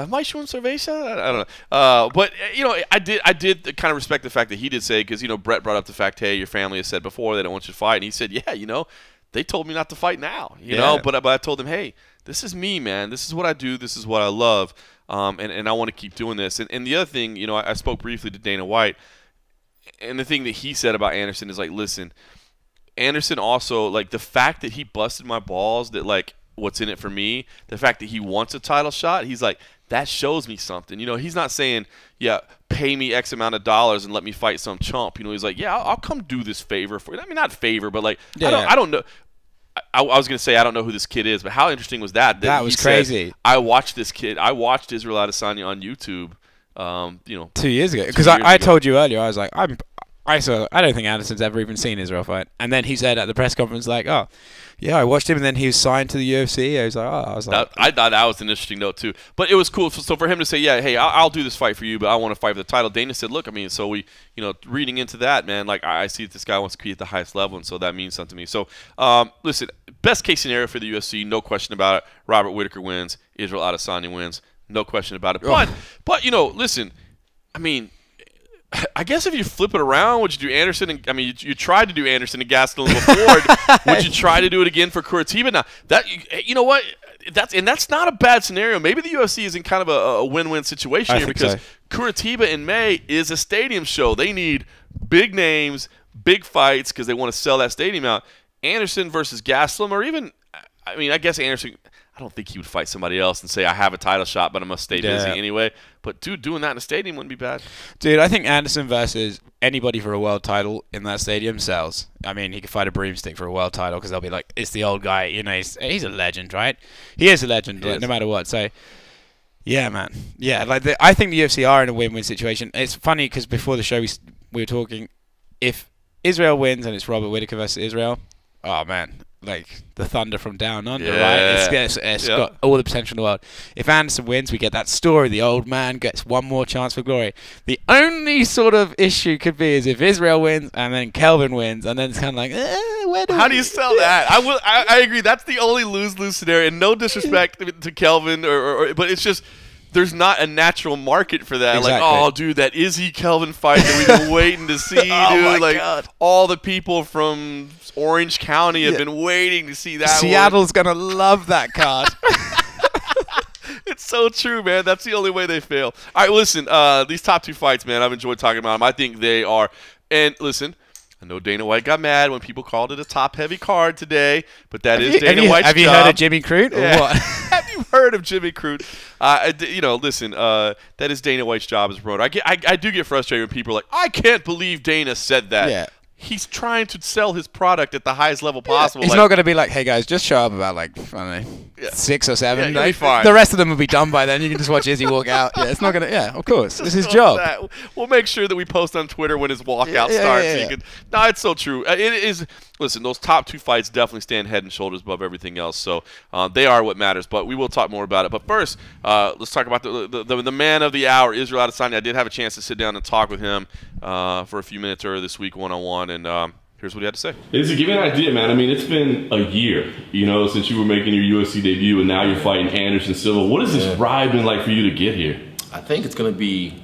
Mais uma cerveja? I don't know. But, you know, I did kind of respect the fact that he did say, because, you know, Brett brought up the fact, hey, your family has said before they don't want you to fight. And he said, yeah, you know, they told me not to fight now, you know, but I told them, hey, this is me, man. This is what I do. This is what I love, and I want to keep doing this. And the other thing, you know, I spoke briefly to Dana White, and the thing that he said about Anderson is, like, listen, Anderson also, like, the fact that he busted my balls, that, like, what's in it for me, the fact that he wants a title shot, he's like, that shows me something. You know, he's not saying, yeah, pay me X amount of dollars and let me fight some chump. You know, he's like, yeah, I'll come do this favor for you. I mean, not favor, but, like, I don't know. I was going to say I don't know who this kid is, but how interesting was that? That was crazy. I watched this kid. I watched Israel Adesanya on YouTube, you know. 2 years ago. Because I told you earlier, I was like, I don't think Anderson's ever even seen Israel fight. And then he said at the press conference, like, oh, yeah, I watched him, and then he was signed to the UFC. I was like, I thought that was an interesting note too. But it was cool. So for him to say, yeah, hey, I'll do this fight for you, but I want to fight for the title. Dana said, look, I mean, so we, you know, reading into that, man, like, I see that this guy wants to compete at the highest level, and so that means something to me. So, listen, best case scenario for the UFC, no question about it. Robert Whittaker wins. Israel Adesanya wins. No question about it. But you know, listen, I mean, I guess if you flip it around, would you do Anderson? And I mean, you tried to do Anderson and Gastelum before. Would you try to do it again for Curitiba? Now, that, you know what? That's not a bad scenario. Maybe the UFC is in kind of a win-win situation here, because Curitiba in May is a stadium show. They need big names, big fights, because they want to sell that stadium out. Anderson versus Gastelum, or even, I mean, I guess Anderson, I don't think he would fight somebody else and say, I have a title shot, but I must stay busy anyway. But, dude, doing that in a stadium wouldn't be bad. Dude, I think Anderson versus anybody for a world title in that stadium sells. I mean, he could fight a broomstick for a world title, because they'll be like, it's the old guy. You know, he's a legend, right? He is a legend, no matter what. So, yeah, man. Yeah, like I think the UFC are in a win-win situation. It's funny, because before the show we were talking, if Israel wins and it's Robert Whittaker versus Israel, oh, man. Like the thunder from down under, right? It's got all the potential in the world. If Anderson wins, we get that story. The old man gets one more chance for glory. The only sort of issue could be is if Israel wins and then Kelvin wins, and then it's kind of like, how do you sell that? I agree. That's the only lose-lose scenario. And no disrespect to Kelvin, but it's just, there's not a natural market for that. Exactly. Like, oh, dude, that Izzy Kelvin fight that we've been waiting to see, dude. Like, God. All the people from Orange County have been waiting to see that. Seattle's going to love that card. It's so true, man. That's the only way they fail. All right, listen, these top two fights, man, I've enjoyed talking about them. I think they are, and listen, I know Dana White got mad when people called it a top-heavy card today, but that is Dana White's job. Have you heard of Jimmy Crute or what? Have you heard of Jimmy Crute? You know, listen, that is Dana White's job as a promoter. I do get frustrated when people are like, I can't believe Dana said that. Yeah. He's trying to sell his product at the highest level possible. He's not going to be like, hey, guys, just show up about, like, I don't know, 6 or 7. Yeah, fine. The rest of them will be done by then. You can just watch Izzy walk out. Yeah, it's not going to, of course. It's his job. We'll make sure that we post on Twitter when his walkout starts. So you can, no, it's so true. It is, listen, those top two fights definitely stand head and shoulders above everything else. So they are what matters. But we will talk more about it. But first, let's talk about the man of the hour, Israel Adesanya. I did have a chance to sit down and talk with him for a few minutes earlier this week, one-on-one, and here's what he had to say. To give you an idea, man, I mean, it's been a year, you know, since you were making your UFC debut, and now you're fighting Anderson Silva. What has this ride been like for you to get here? I think it's going to be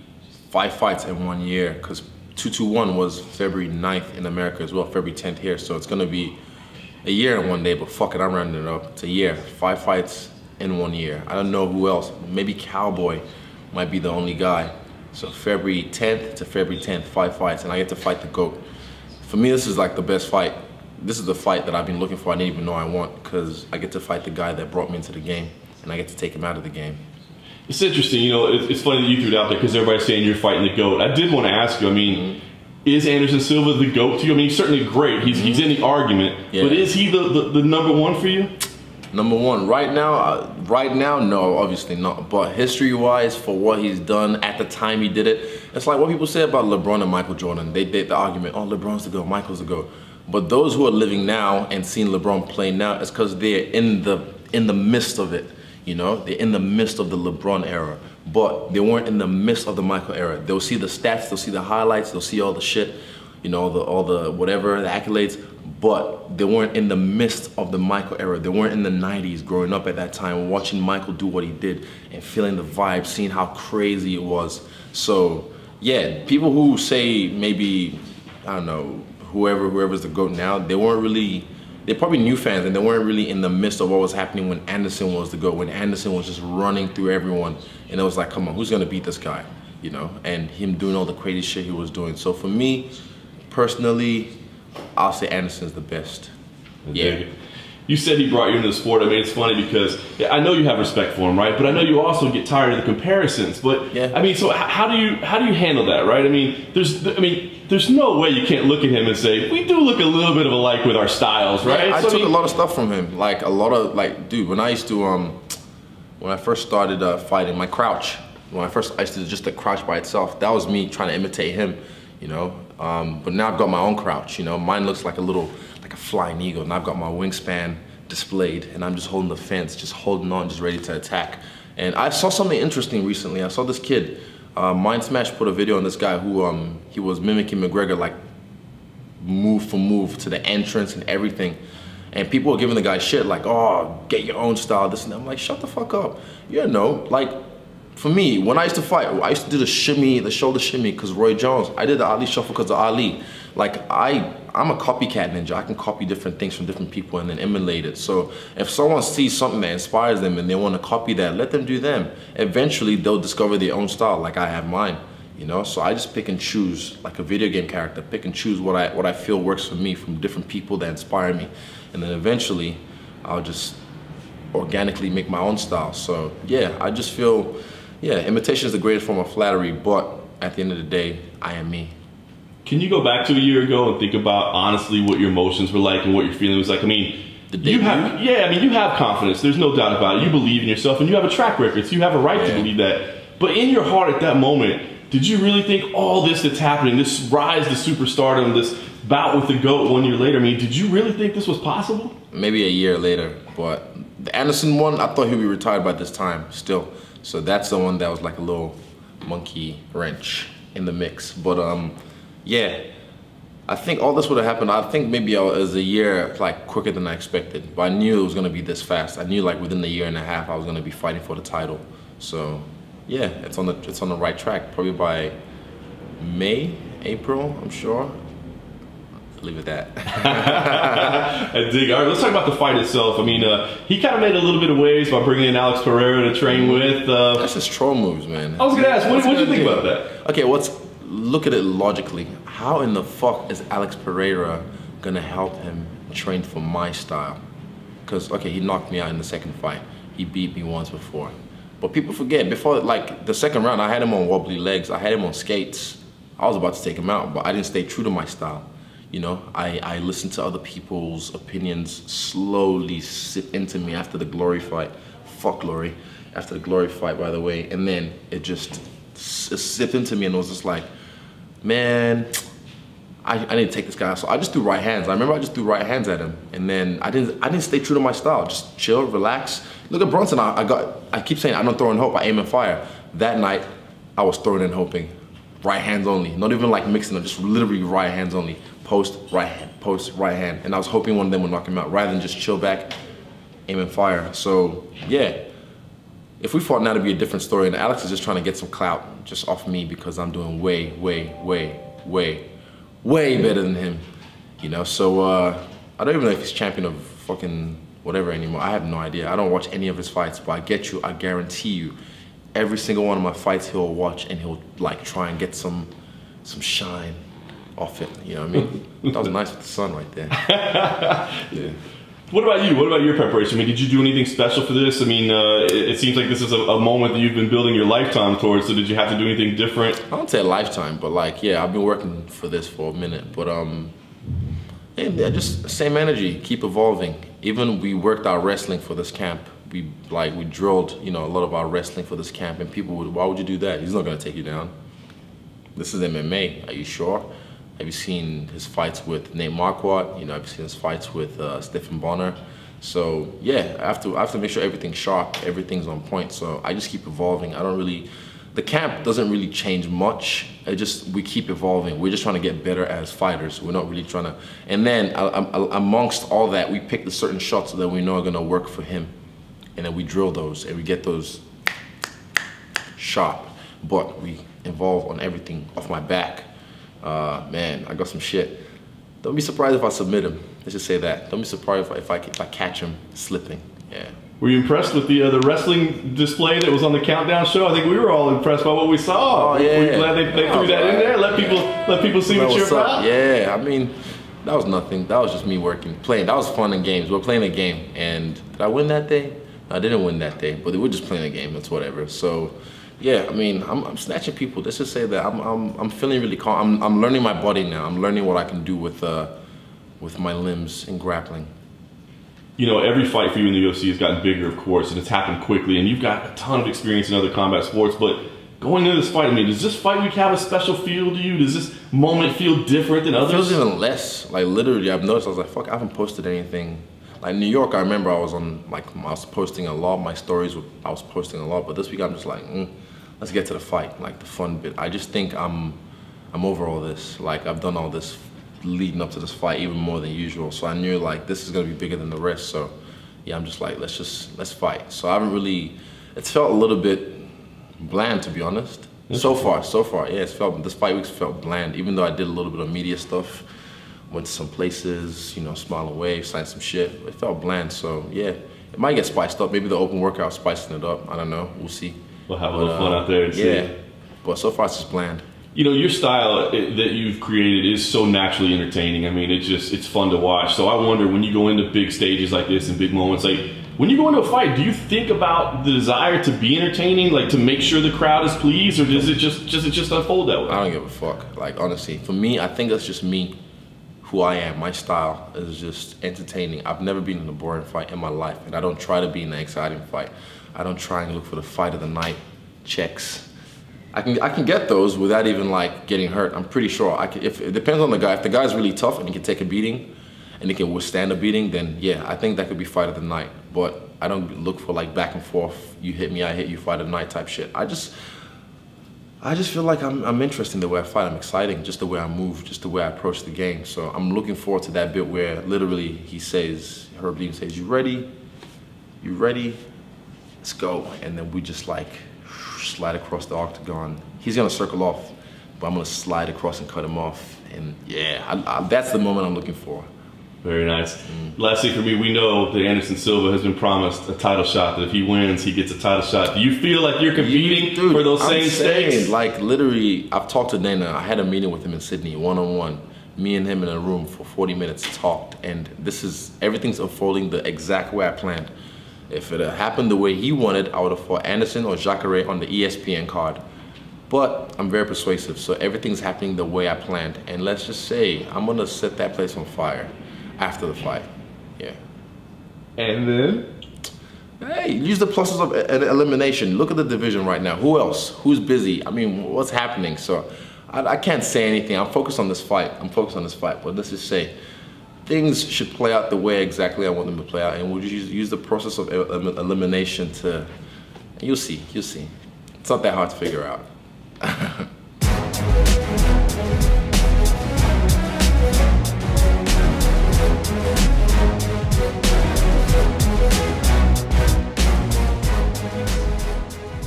5 fights in 1 year, because 221 was February 9th in America as well, February 10th here. So it's going to be a year in 1 day, but fuck it, I'm rounding it up. It's a year. 5 fights in 1 year. I don't know who else. Maybe Cowboy might be the only guy. So February 10th to February 10th, 5 fights, and I get to fight the GOAT. For me, this is like the best fight. This is the fight that I've been looking for. I didn't even know I want, because I get to fight the guy that brought me into the game, and I get to take him out of the game. It's interesting, you know, it's funny that you threw it out there, because everybody's saying you're fighting the GOAT. I did want to ask you, I mean, is Anderson Silva the GOAT to you? I mean, he's certainly great. He's in the argument, but is he the #1 for you? #1 right now, no, obviously not. But history-wise, for what he's done at the time he did it, it's like what people say about LeBron and Michael Jordan. They did the argument, oh, LeBron's the GOAT, Michael's the GOAT. But those who are living now and seeing LeBron play now, it's because they're in the midst of it. You know, they're in the midst of the LeBron era, but they weren't in the midst of the Michael era. They'll see the stats, they'll see the highlights, they'll see all the shit, you know, all the whatever, the accolades, but they weren't in the midst of the Michael era. They weren't in the 90s growing up at that time, watching Michael do what he did and feeling the vibe, seeing how crazy it was. So yeah, people who say maybe, I don't know, whoever's the GOAT now, they're probably new fans, and they weren't really in the midst of what was happening when Anderson was the GOAT, when Anderson was just running through everyone, and it was like, come on, who's gonna beat this guy, you know? And him doing all the crazy shit he was doing. So for me, personally, I'll say Anderson's the best. Yeah. You said he brought you into the sport. I mean, it's funny because I know you have respect for him, right? But I know you also get tired of the comparisons. But yeah. I mean, so how do you handle that, right? I mean, there's no way you can't look at him and say we do look a little bit of alike with our styles, right? Yeah, I took a lot of stuff from him, like a lot of dude. When I used to when I first started fighting, my crouch. When I used to just the crouch by itself. That was me trying to imitate him, you know. But now I've got my own crouch, you know. Mine looks like a flying eagle, and I've got my wingspan displayed, and I'm just holding the fence, just holding on, just ready to attack. And I saw something interesting recently. I saw this kid, Mind Smash put a video on this guy who he was mimicking McGregor, like move for move to the entrance and everything. And people were giving the guy shit like, oh, get your own style, this and that. I'm like, shut the fuck up. You know, like, for me, when I used to fight, I used to do the shimmy, the shoulder shimmy, because Roy Jones. I did the Ali shuffle because of Ali. Like, I'm a copycat ninja. I can copy different things from different people and then emulate it. So if someone sees something that inspires them and they want to copy that, let them do them. Eventually, they'll discover their own style, like I have mine. You know, so I just pick and choose, like a video game character, pick and choose what I feel works for me from different people that inspire me. And then eventually, I'll just organically make my own style. So yeah, I just feel, yeah, imitation is the greatest form of flattery, but at the end of the day, I am me. Can you go back to a year ago and think about honestly what your emotions were like and what your feeling was like? I mean, you have confidence. There's no doubt about it. You believe in yourself and you have a track record, so you have a right to believe that. But in your heart at that moment, did you really think all this that's happening, this rise to superstardom, this bout with the GOAT 1 year later, I mean, did you really think this was possible? Maybe a year later, but the Anderson one, I thought he'd be retired by this time still. So that's the one that was like a little monkey wrench in the mix. But yeah, I think all this would have happened. I think maybe it was a year like quicker than I expected, but I knew it was gonna be this fast. I knew like within a year and a half I was gonna be fighting for the title. So yeah, it's on the right track. Probably by May, April, I'm sure. I'll leave it at that. I dig. All right, let's talk about the fight itself. I mean, he kind of made a little bit of waves by bringing in Alex Pereira to train with. That's just troll moves, man. I was gonna ask, what did you think about that? Okay, look at it logically. How in the fuck is Alex Pereira gonna help him train for my style? Because, okay, he knocked me out in the second fight. He beat me once before. But people forget, before like the second round, I had him on wobbly legs. I had him on skates. I was about to take him out, but I didn't stay true to my style. You know, I listened to other people's opinions slowly sip into me after the Glory fight. Fuck Glory. After the Glory fight, by the way. And then it just sipped into me and it was just like, man, I need to take this guy out. So I just threw right hands. I remember I just threw right hands at him. And then I didn't stay true to my style. Just chill, relax. Look at Brunson. I keep saying I don't throw and hope, I aim and fire. That night, I was throwing and hoping. Right hands only. Not even like mixing them, just literally right hands only. Post, right hand. And I was hoping one of them would knock him out rather than just chill back, aim and fire. So yeah, if we fought now, it'd be a different story. And Alex is just trying to get some clout just off me because I'm doing way better than him. You know, so I don't even know if he's champion of fucking whatever anymore. I have no idea. I don't watch any of his fights, but I guarantee you, every single one of my fights he'll watch and he'll like try and get some shine off it. You know what I mean? That was nice with the sun right there. Yeah. What about you? What about your preparation? I mean, did you do anything special for this? I mean, it seems like this is a moment that you've been building your lifetime towards, so did you have to do anything different? I don't say a lifetime, but like, yeah, I've been working for this for a minute. But yeah, just same energy, keep evolving. Even we worked our wrestling for this camp. We drilled, you know, a lot of our wrestling for this camp, and people would, why would you do that? He's not gonna take you down. This is MMA, are you sure? Have you seen his fights with Nate Marquardt? You know, have you seen his fights with Stephen Bonner? So yeah, I have to make sure everything's sharp, everything's on point. So I just keep evolving. I don't really, the camp doesn't really change much. We keep evolving. We're just trying to get better as fighters. We're not really trying to, and then amongst all that, we pick the certain shots that we know are gonna work for him. And then we drill those and we get those sharp, but we evolve on everything off my back. Man, I got some shit. Don't be surprised if I submit him. Let's just say that. Don't be surprised if I catch him slipping. Yeah. Were you impressed with the wrestling display that was on the countdown show? I think we were all impressed by what we saw. Oh yeah. We're glad they threw that in there. Let people see what you're about. Yeah, I mean, that was nothing. That was just me playing. That was fun and games. We're playing a game, and did I win that day? I didn't win that day, but we're just playing a game. That's whatever. So, yeah, I mean, I'm snatching people. Let's just say that I'm feeling really calm. I'm learning my body now. I'm learning what I can do with my limbs in grappling. You know, every fight for you in the UFC has gotten bigger, of course, and it's happened quickly. And you've got a ton of experience in other combat sports. But going into this fight, I mean, does this fight week have a special feel to you? Does this moment feel different than others? It feels even less. Like literally, I've noticed. I was like, fuck, I haven't posted anything. Like New York, I remember I was posting a lot. My stories, I was posting a lot. But this week, I'm just like, let's get to the fight, like the fun bit. I just think I'm over all this. Like I've done all this leading up to this fight even more than usual. So I knew like this is gonna be bigger than the rest. So yeah, I'm just like, let's fight. So I haven't really, it's felt a little bit bland, to be honest. So far, yeah, this fight week's felt bland, even though I did a little bit of media stuff, went to some places, you know, Smile and Wave, signed some shit. It felt bland, so yeah. It might get spiced up. Maybe the open workout spicing it up. I don't know, we'll see. We'll have a little fun out there and see. Yeah, but so far it's just bland. You know, your style that you've created is so naturally entertaining. I mean, it's fun to watch. So I wonder, when you go into big stages like this and big moments, like when you go into a fight, do you think about the desire to be entertaining, like to make sure the crowd is pleased, or does it just unfold that way? I don't give a fuck. Like honestly, for me, I think that's just me, who I am. My style is just entertaining. I've never been in a boring fight in my life, and I don't try to be in an exciting fight. I don't try and look for the fight of the night checks. I can get those without even like getting hurt. I'm pretty sure I can. If it depends on the guy. If the guy's really tough and he can take a beating, and he can withstand a beating, then yeah, I think that could be fight of the night. But I don't look for like back and forth. You hit me, I hit you, fight of the night type shit. I just feel like I'm interested in the way I fight. I'm exciting, just the way I move, just the way I approach the game. So I'm looking forward to that bit where literally he says, Herb Dean says, "You ready? You ready? Let's go." And then we just like slide across the octagon. He's gonna circle off, but I'm gonna slide across and cut him off. And yeah, that's the moment I'm looking for. Very nice. Lastly for me, we know that Anderson Silva has been promised a title shot, that if he wins, he gets a title shot. Do you feel like you're competing for those same stakes? Like literally, I've talked to Dana. I had a meeting with him in Sydney, one-on-one. Me and him in a room for 40 minutes talked, and everything's unfolding the exact way I planned. If it had happened the way he wanted, I would have fought Anderson or Jacare on the ESPN card. But I'm very persuasive, so everything's happening the way I planned. And let's just say, I'm gonna set that place on fire after the fight. Yeah. And then? Hey, use the pluses of elimination. Look at the division right now. Who else? Who's busy? I mean, what's happening? So I can't say anything. I'm focused on this fight. But let's just say, things should play out the way exactly I want them to play out, and we'll use the process of elimination to, you'll see. It's not that hard to figure out.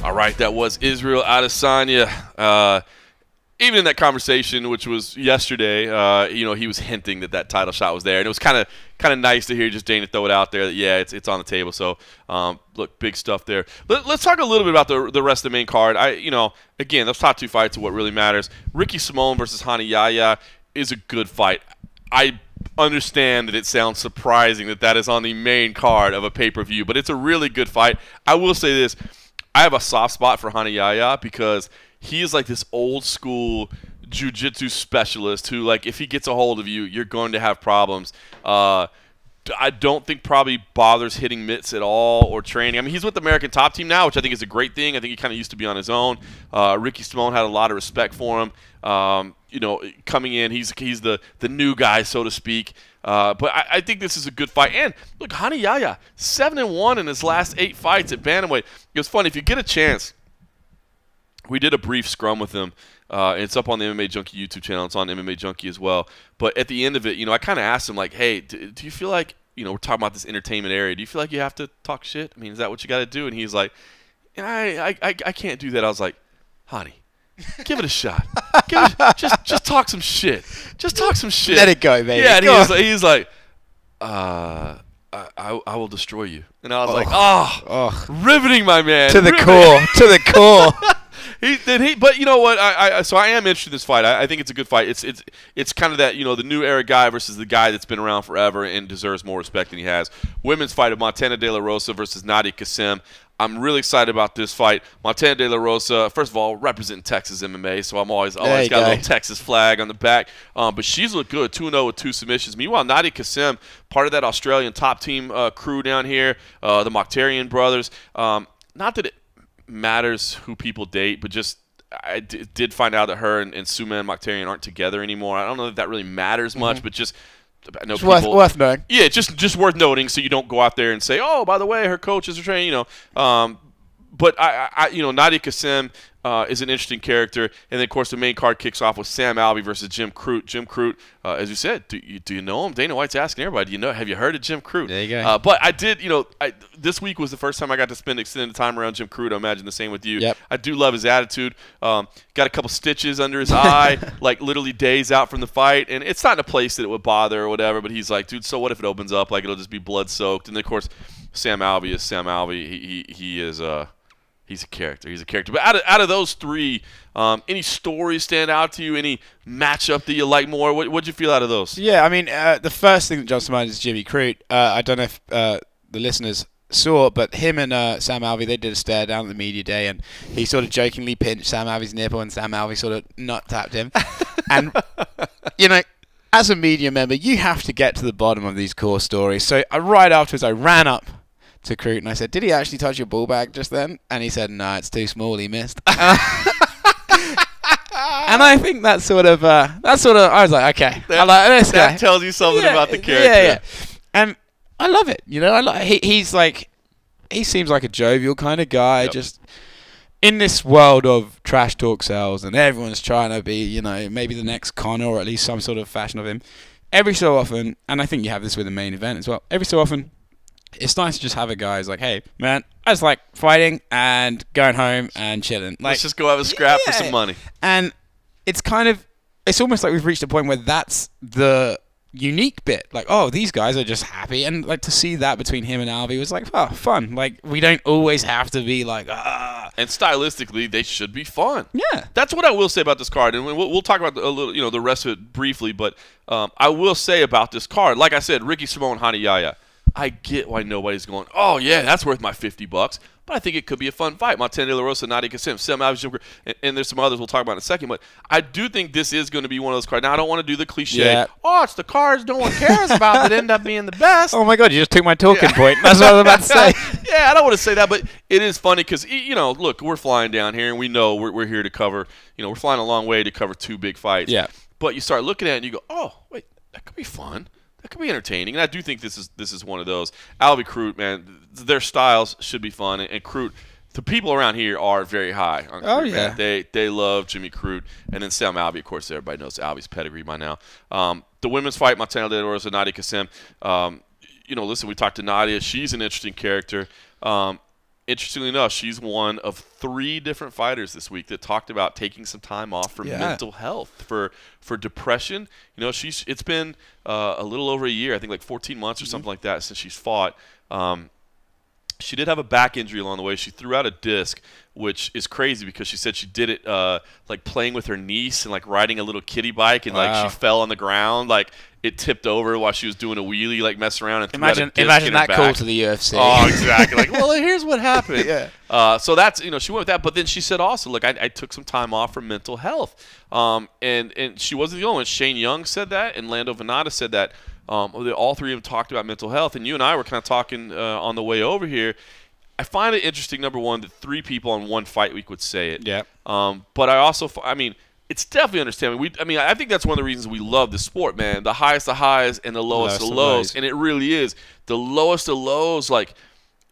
All right, that was Israel Adesanya. Even in that conversation, which was yesterday, you know, he was hinting that title shot was there, and it was kind of nice to hear just Dana throw it out there that yeah, it's on the table. So look, big stuff there. Let's talk a little bit about the rest of the main card. You know, again, those top two fights are what really matters. Ricky Simón versus Rani Yahya is a good fight. I understand that it sounds surprising that is on the main card of a pay-per-view, but it's a really good fight. I will say this: I have a soft spot for Rani Yahya because he is like this old school jiu-jitsu specialist who, like, if he gets a hold of you, you're going to have problems. I don't think probably bothers hitting mitts at all or training. I mean, he's with the American Top Team now, which I think is a great thing. I think he kind of used to be on his own. Ricky Simone had a lot of respect for him. Coming in, he's the new guy, so to speak. But I think this is a good fight. And look, Hani Yahya, 7-1 in his last 8 fights at bantamweight. It was funny. If you get a chance, we did a brief scrum with him. It's up on the MMA Junkie YouTube channel. It's on MMA Junkie as well. But at the end of it, I kind of asked him, like, hey, do you feel like, we're talking about this entertainment area. Do you feel like you have to talk shit? I mean, is that what you got to do? And he's like, I can't do that. I was like, Hani, give it a shot. Just talk some shit. Just talk some shit. Let it go, baby. Yeah, and he's like, I will destroy you. And I was like, riveting, my man. To the core. To the core. But you know what? So I am interested in this fight. I think it's a good fight. It's kind of that, the new era guy versus the guy that's been around forever and deserves more respect than he has. Women's fight of Montana De La Rosa versus Nadia Kassem. I'm really excited about this fight. Montana De La Rosa, first of all, representing Texas MMA, so I'm always got a little Texas flag on the back. But she's looked good, 2-0 with 2 submissions. Meanwhile, Nadia Kassem, part of that Australian top team crew down here, the Mokhtarian brothers. Not that it matters who people date, but just I did find out that her and Suman Mokhtarian aren't together anymore. I don't know if that really matters much, but just I know people, worth knowing. Yeah, just worth noting, so you don't go out there and say, oh, by the way, her coaches are training. But Nadia Kassem is an interesting character, and then of course the main card kicks off with Sam Alvey versus Jim Crute. Jim Crute, as you said, do you know him? Dana White's asking everybody, have you heard of Jim Crute? There you go. But I did, this week was the first time I got to spend extended time around Jim Crute. I imagine the same with you. Yep. I do love his attitude. Got a couple stitches under his eye, like literally days out from the fight, and it's not in a place that it would bother or whatever. But he's like, dude, so what if it opens up? Like it'll just be blood soaked. And then of course, Sam Alvey is Sam Alvey. He is he's a character. He's a character. But out of those 3, any stories stand out to you? Any matchup that you like more? What'd you feel out of those? Yeah, I mean, the first thing that jumps to mind is Jimmy Crute. I don't know if the listeners saw, but him and Sam Alvey, they did a stare down at the media day, and he sort of jokingly pinched Sam Alvey's nipple, and Sam Alvey sort of nut tapped him. And, as a media member, you have to get to the bottom of these core stories. So right afterwards, I ran up to Crute and I said, did he actually touch your ball bag just then? And he said, no, it's too small, he missed. And I think that sort of, I was like, okay, I like this guy. That tells you something about the character. Yeah. And I love it, he seems like a jovial kind of guy, just in this world of trash talk sells and everyone's trying to be, maybe the next Conor or at least some sort of fashion of him. Every so often, and I think you have this with the main event as well, every so often, it's nice to just have a guy who's like, hey, man, I just like fighting and going home and chilling. Let's just go have a scrap for some money. And it's almost like we've reached a point where that's the unique bit. Like, oh, these guys are just happy. And like to see that between him and Alvey was like, oh, fun. Like, we don't always have to be like, ah. And stylistically, they should be fun. Yeah. That's what I will say about this card. And we'll talk about a little, the rest of it briefly. But I will say about this card, like I said, Ricky Simone, Hani Yahya. I get why nobody's going, oh, yeah, that's worth my $50. But I think it could be a fun fight. Montana De La Rosa, Nadia Kassem, Sam Alvey, and there's some others we'll talk about in a second. But I do think this is going to be one of those cards. Now, I don't want to do the cliche, oh, it's the cards no one cares about that end up being the best. Oh, my God, you just took my talking point. That's what I was about to say. Yeah, I don't want to say that, but it is funny because, look, we're flying down here, and we know we're here to cover, we're flying a long way to cover 2 big fights. Yeah. But you start looking at it, and you go, oh, wait, that could be fun. That could be entertaining, and I do think this is one of those. Alvey, Crute, man, their styles should be fun, and Crute, the people around here are very high on Crute. Oh, yeah. Man. They love Jimmy Crute, and then Sam Alvey, of course, everybody knows Alvey's pedigree by now. The women's fight, Montana De La Rosa, Nadia Kassem. Listen, we talked to Nadia. She's an interesting character. Interestingly enough, she's one of 3 different fighters this week that talked about taking some time off for mental health, for depression. It's been a little over a year, I think like 14 months or something like that since she's fought. She did have a back injury along the way. She threw out a disc, which is crazy because she said she did it like playing with her niece and like riding a little kiddie bike, and like she fell on the ground, like it tipped over while she was doing a wheelie, like messing around and imagine that call to the UFC. Oh, exactly. Like, well, here's what happened. So that's she went with that, but then she said also, look, I took some time off for mental health, and she wasn't the only one. Shane Young said that, and Lando Venata said that. all three of them talked about mental health, and you and I were kind of talking on the way over here. I find it interesting, number one, that 3 people on one fight week would say it. Yeah. But I also, I mean, it's definitely understandable. I think that's one of the reasons we love the sport, man. The highest of highs and the lowest of lows. And it really is. The lowest of lows, like,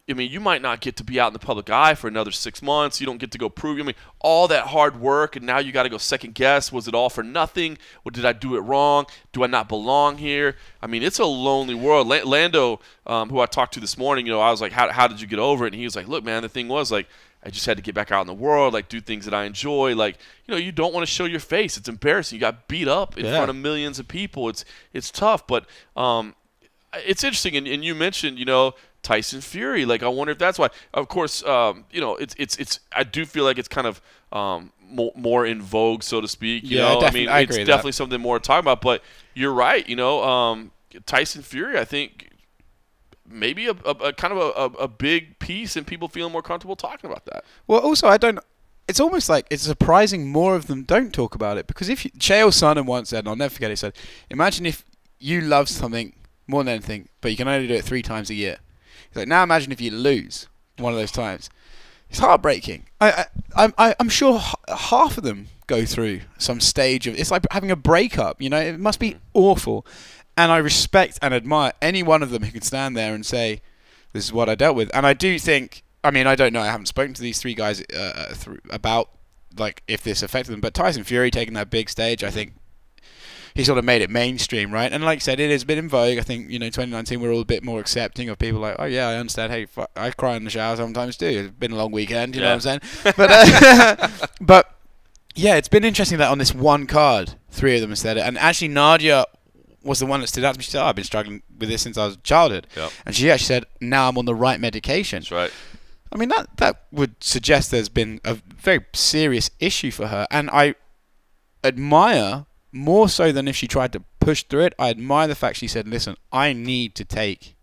I mean, you might not get to be out in the public eye for another 6 months. You don't get to go prove. I mean, all that hard work, and now you got to go second guess. Was it all for nothing? Or did I do it wrong? Do I not belong here? I mean, it's a lonely world. Lando, who I talked to this morning, I was like, how did you get over it? And he was like, look, man, the thing was, like, I just had to get back out in the world, like, do things that I enjoy. Like, you don't want to show your face. It's embarrassing. You got beat up in front of millions of people. It's tough. But it's interesting. And you mentioned, Tyson Fury. Like, I wonder if that's why. Of course, it's. I do feel like it's kind of more in vogue, so to speak. I mean, it's definitely something more to talk about. But you're right. Tyson Fury, I think, maybe a kind of a big piece, and people feeling more comfortable talking about that. Well, also, it's almost like it's surprising more of them don't talk about it, because if Chael Sonnen once said, and I'll never forget, he said, imagine if you love something more than anything, but you can only do it 3 times a year. He's like, now imagine if you lose one of those times. It's heartbreaking. I'm sure half of them go through some stage of, it's like having a breakup, it must be awful. And I respect and admire any one of them who can stand there and say, this is what I dealt with. And I do think, I mean, I don't know, I haven't spoken to these 3 guys about, like, if this affected them, but Tyson Fury taking that big stage, I think he sort of made it mainstream, right? And like I said, it is a bit in vogue. I think, 2019, we're all a bit more accepting of people like, oh yeah, I understand. Hey, I cry in the shower sometimes too. It's been a long weekend, you know what I'm saying? But, but yeah, it's been interesting that on this one card, 3 of them said it. And actually, Nadia was the one that stood out to me. She said, I've been struggling with this since I was a childhood. Yep. And she actually said, now I'm on the right medication. That's right. I mean, that would suggest there's been a very serious issue for her. And I admire, more so than if she tried to push through it, I admire the fact she said, listen, I need to take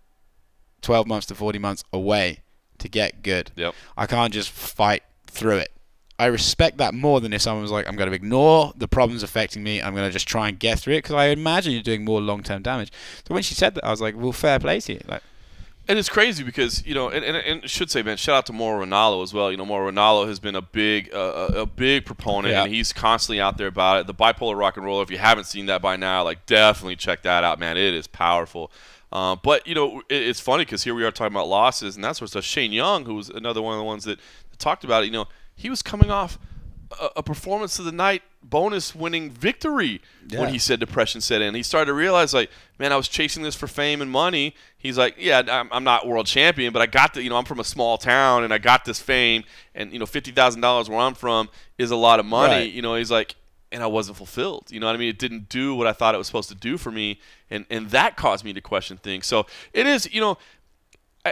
12 months to 40 months away to get good. Yep. I can't just fight through it. I respect that more than if someone was like, I'm going to ignore the problems affecting me. I'm going to just try and get through it, because I imagine you're doing more long-term damage. So when she said that, I was like, well, fair play to you. Like, and it's crazy because, and I should say, man, shout out to Mauro Ranallo as well. Mauro Ranallo has been a big proponent, and he's constantly out there about it. The Bipolar Rock and Roller, if you haven't seen that by now, like, definitely check that out, man. It is powerful. But, it's funny because here we are talking about losses and that sort of stuff. Shane Young, who was another one of the ones that talked about it, he was coming off a performance of the night bonus winning victory when he said depression set in. He started to realize, like, man, I was chasing this for fame and money. He's like, yeah, I'm not world champion, but I got the, I'm from a small town and I got this fame, and $50,000 where I'm from is a lot of money. Right. He's like, and I wasn't fulfilled. You know what I mean? It didn't do what I thought it was supposed to do for me, and that caused me to question things. So it is,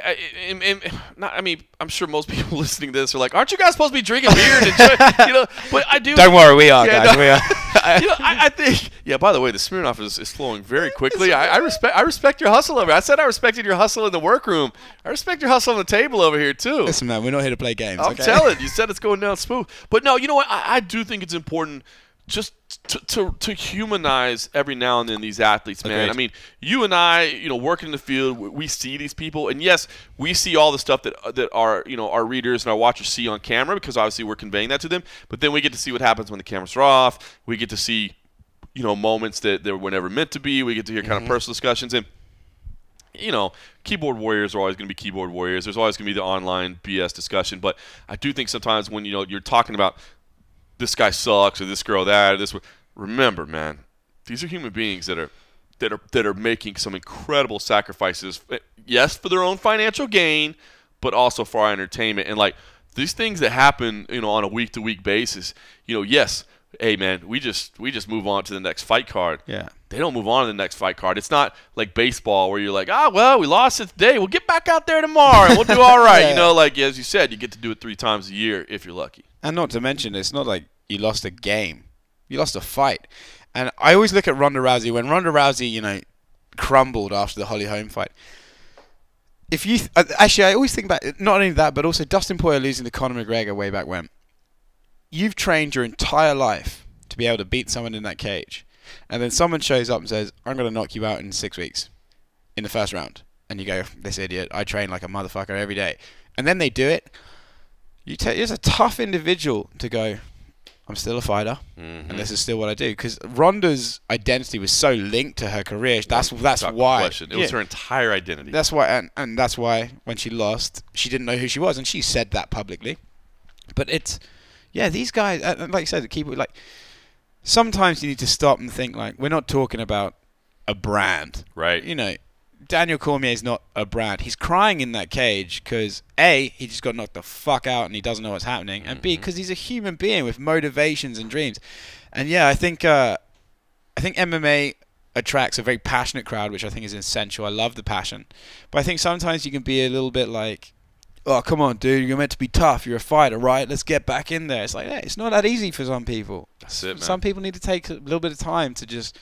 I'm sure most people listening to this are like, aren't you guys supposed to be drinking beer and enjoy, but I do. Don't worry, we are, guys. We are. I think, by the way, the Smirnoff is flowing very quickly. I respect your hustle over here. I said I respected your hustle in the workroom. I respect your hustle on the table over here, too. Listen, man, we're not here to play games. I'm telling you, said it's going down smooth. But no, you know what? I do think it's important just to humanize every now and then these athletes, man. Agreed. I mean, you and I, working in the field, we see these people, and yes, we see all the stuff that our readers and our watchers see on camera, because obviously we're conveying that to them. But then we get to see what happens when the cameras are off. We get to see, moments that were never meant to be. We get to hear kind of personal discussions, and keyboard warriors are always going to be keyboard warriors. There's always going to be the online BS discussion. But I do think sometimes when you're talking about this guy sucks or this girl that or this, remember, man, these are human beings that are making some incredible sacrifices. Yes, for their own financial gain, but also for our entertainment. And like these things that happen, on a week-to-week basis. Yes, hey man, we just move on to the next fight card. Yeah. They don't move on to the next fight card. It's not like baseball where you're like, well, we lost it today. We'll get back out there tomorrow and we'll do all right. Like as you said, you get to do it 3 times a year if you're lucky. And not to mention, it's not like you lost a game. You lost a fight. And I always look at Ronda Rousey. When Ronda Rousey, crumbled after the Holly Holm fight. If you actually, I always think about it, not only that, but also Dustin Poirier losing to Conor McGregor way back when. You've trained your entire life to be able to beat someone in that cage. And then someone shows up and says, I'm going to knock you out in 6 weeks. in the first round. And you go, this idiot, I train like a motherfucker every day. And then they do it. It's a tough individual to go, I'm still a fighter, and this is still what I do. Because Ronda's identity was so linked to her career. That's why. It was her entire identity. That's why, and that's why when she lost, she didn't know who she was, and she said that publicly. But these guys, like you said, sometimes you need to stop and think, like, we're not talking about a brand. Right. You know, Daniel Cormier is not a brand. He's crying in that cage because A, he just got knocked the fuck out and he doesn't know what's happening, and B, because he's a human being with motivations and dreams. And yeah, I think MMA attracts a very passionate crowd, which I think is essential. I love the passion, but I think sometimes you can be a little bit like, oh, come on, dude, you're meant to be tough. You're a fighter, right? Let's get back in there. It's like, hey, it's not that easy for some people. That's it, man. Some people need to take a little bit of time to just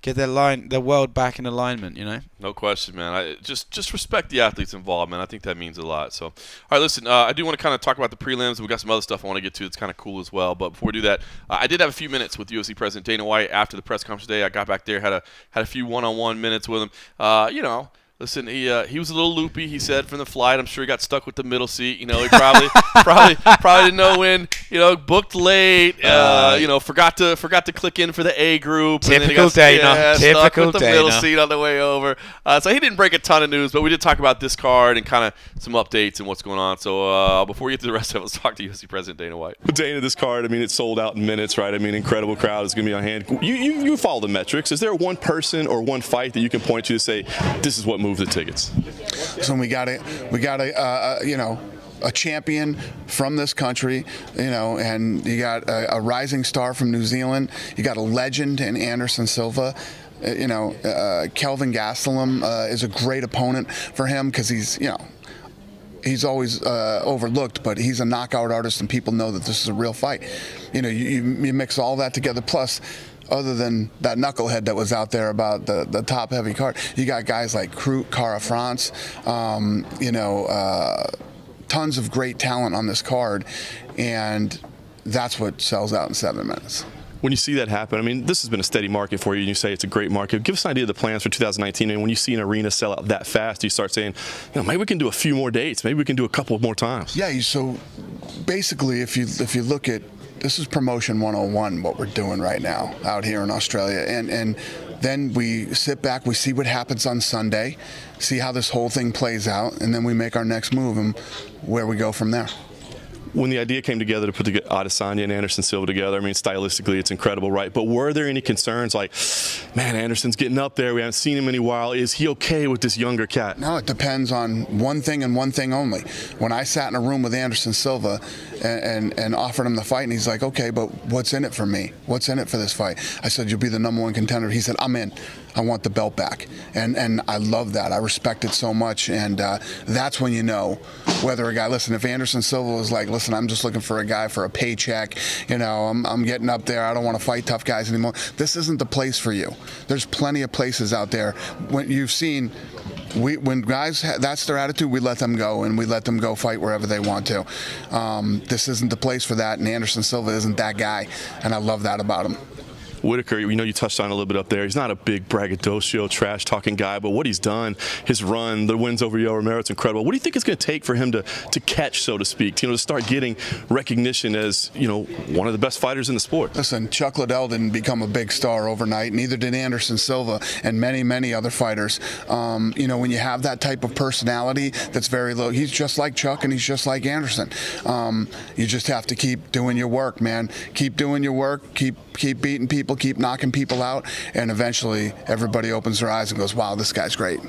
get their world back in alignment, you know? No question, man. Just respect the athletes involved, man. I think that means a lot. So, all right, listen, I do want to kind of talk about the prelims. We got some other stuff I want to get to that's kind of cool as well. But before we do that, I did have a few minutes with UFC President Dana White after the press conference today. I got back there, had a few one-on-one minutes with him. You know, listen, he was a little loopy, he said, from the flight. I'm sure he got stuck with the middle seat. You know, he probably didn't know when. You know, booked late. You know, forgot to click in for the A group. Typical Dana. Typical with the middle seat on the way over. So he didn't break a ton of news, but we did talk about this card and kind of some updates and what's going on. So before we get to the rest of it, let's talk to UFC President Dana White. Dana, this card, I mean, it's sold out in minutes, right? I mean, incredible crowd is going to be on hand. You follow the metrics. Is there one person or one fight that you can point to say this is what moved the tickets? So we got you know, a champion from this country, you know, and you got a rising star from New Zealand. You got a legend in Anderson Silva. You know, Kelvin Gastelum is a great opponent for him because he's, you know, he's always overlooked, but he's a knockout artist, and people know that this is a real fight. You know, you mix all that together, plus, other than that knucklehead that was out there about the top heavy card, you got guys like Cara France, you know, tons of great talent on this card, and that's what sells out in 7 minutes. When you see that happen, I mean, this has been a steady market for you, and you say it's a great market. Give us an idea of the plans for 2019, and when you see an arena sell out that fast, you start saying, you know, maybe we can do a few more dates, maybe we can do a couple more times. Yeah, so basically, if you look at, this is promotion 101, what we're doing right now out here in Australia, and then we sit back, we see what happens on Sunday, see how this whole thing plays out, and then we make our next move and where we go from there. When the idea came together to put Adesanya and Anderson Silva together, I mean, stylistically, it's incredible, right? But were there any concerns like, man, Anderson's getting up there, we haven't seen him in a while, is he okay with this younger cat? No, it depends on one thing and one thing only. When I sat in a room with Anderson Silva and offered him the fight, and he's like, okay, but what's in it for me? What's in it for this fight? I said, you'll be the #1 contender. He said, I'm in. I want the belt back. And I love that. I respect it so much. And that's when you know whether a guy, listen, if Anderson Silva was like, listen, I'm just looking for a guy for a paycheck, you know, I'm getting up there, I don't want to fight tough guys anymore, this isn't the place for you. There's plenty of places out there. When you've seen, when guys, that's their attitude, we let them go, and we let them go fight wherever they want to. This isn't the place for that, and Anderson Silva isn't that guy, and I love that about him. Whitaker, you know, you touched on it a little bit up there. He's not a big braggadocio, trash-talking guy, but what he's done, his run, the wins over Yoel Romero, it's incredible. What do you think it's going to take for him to catch, so to speak, to start getting recognition as, you know, one of the best fighters in the sport? Listen, Chuck Liddell didn't become a big star overnight, neither did Anderson Silva and many, many other fighters. You know, when you have that type of personality that's very low, he's just like Chuck and he's just like Anderson. You just have to keep doing your work, man. Keep doing your work, keep beating people, keep knocking people out, and eventually everybody opens their eyes and goes, wow, this guy's great.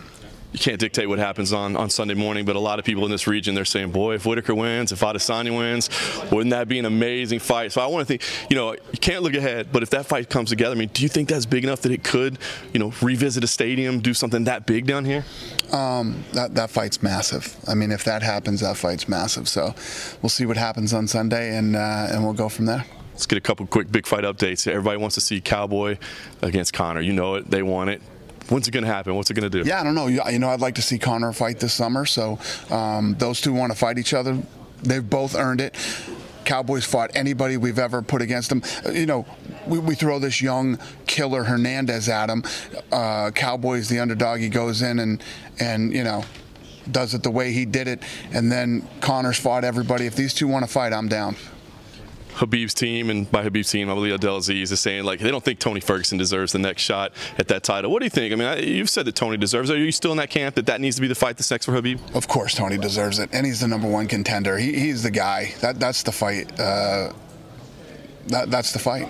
You can't dictate what happens on Sunday morning, but a lot of people in this region, they're saying, boy, if Whitaker wins, if Adesanya wins, wouldn't that be an amazing fight? So I want to think, you know, you can't look ahead, but if that fight comes together, I mean, do you think that's big enough that it could, you know, revisit a stadium, do something that big down here? That fight's massive. I mean, if that happens, that fight's massive. So we'll see what happens on Sunday, and we'll go from there. Let's get a couple quick big fight updates. Everybody wants to see Cowboy against Conor. You know it. They want it. When's it going to happen? What's it going to do? Yeah, I don't know. You know, I'd like to see Conor fight this summer. So those two want to fight each other. They've both earned it. Cowboys fought anybody we've ever put against them. You know, we throw this young killer Hernandez at him. Cowboy's the underdog. He goes in and you know, does it the way he did it. And then Conor's fought everybody. If these two want to fight, I'm down. Khabib's team, and by Khabib's team, I believe Abdelaziz is saying, like, they don't think Tony Ferguson deserves the next shot at that title. What do you think? I mean, you've said that Tony deserves it. Are you still in that camp that needs to be the fight that's next for Khabib? Of course Tony deserves it, and he's the #1 contender. He's the guy. That's the fight. That's the fight.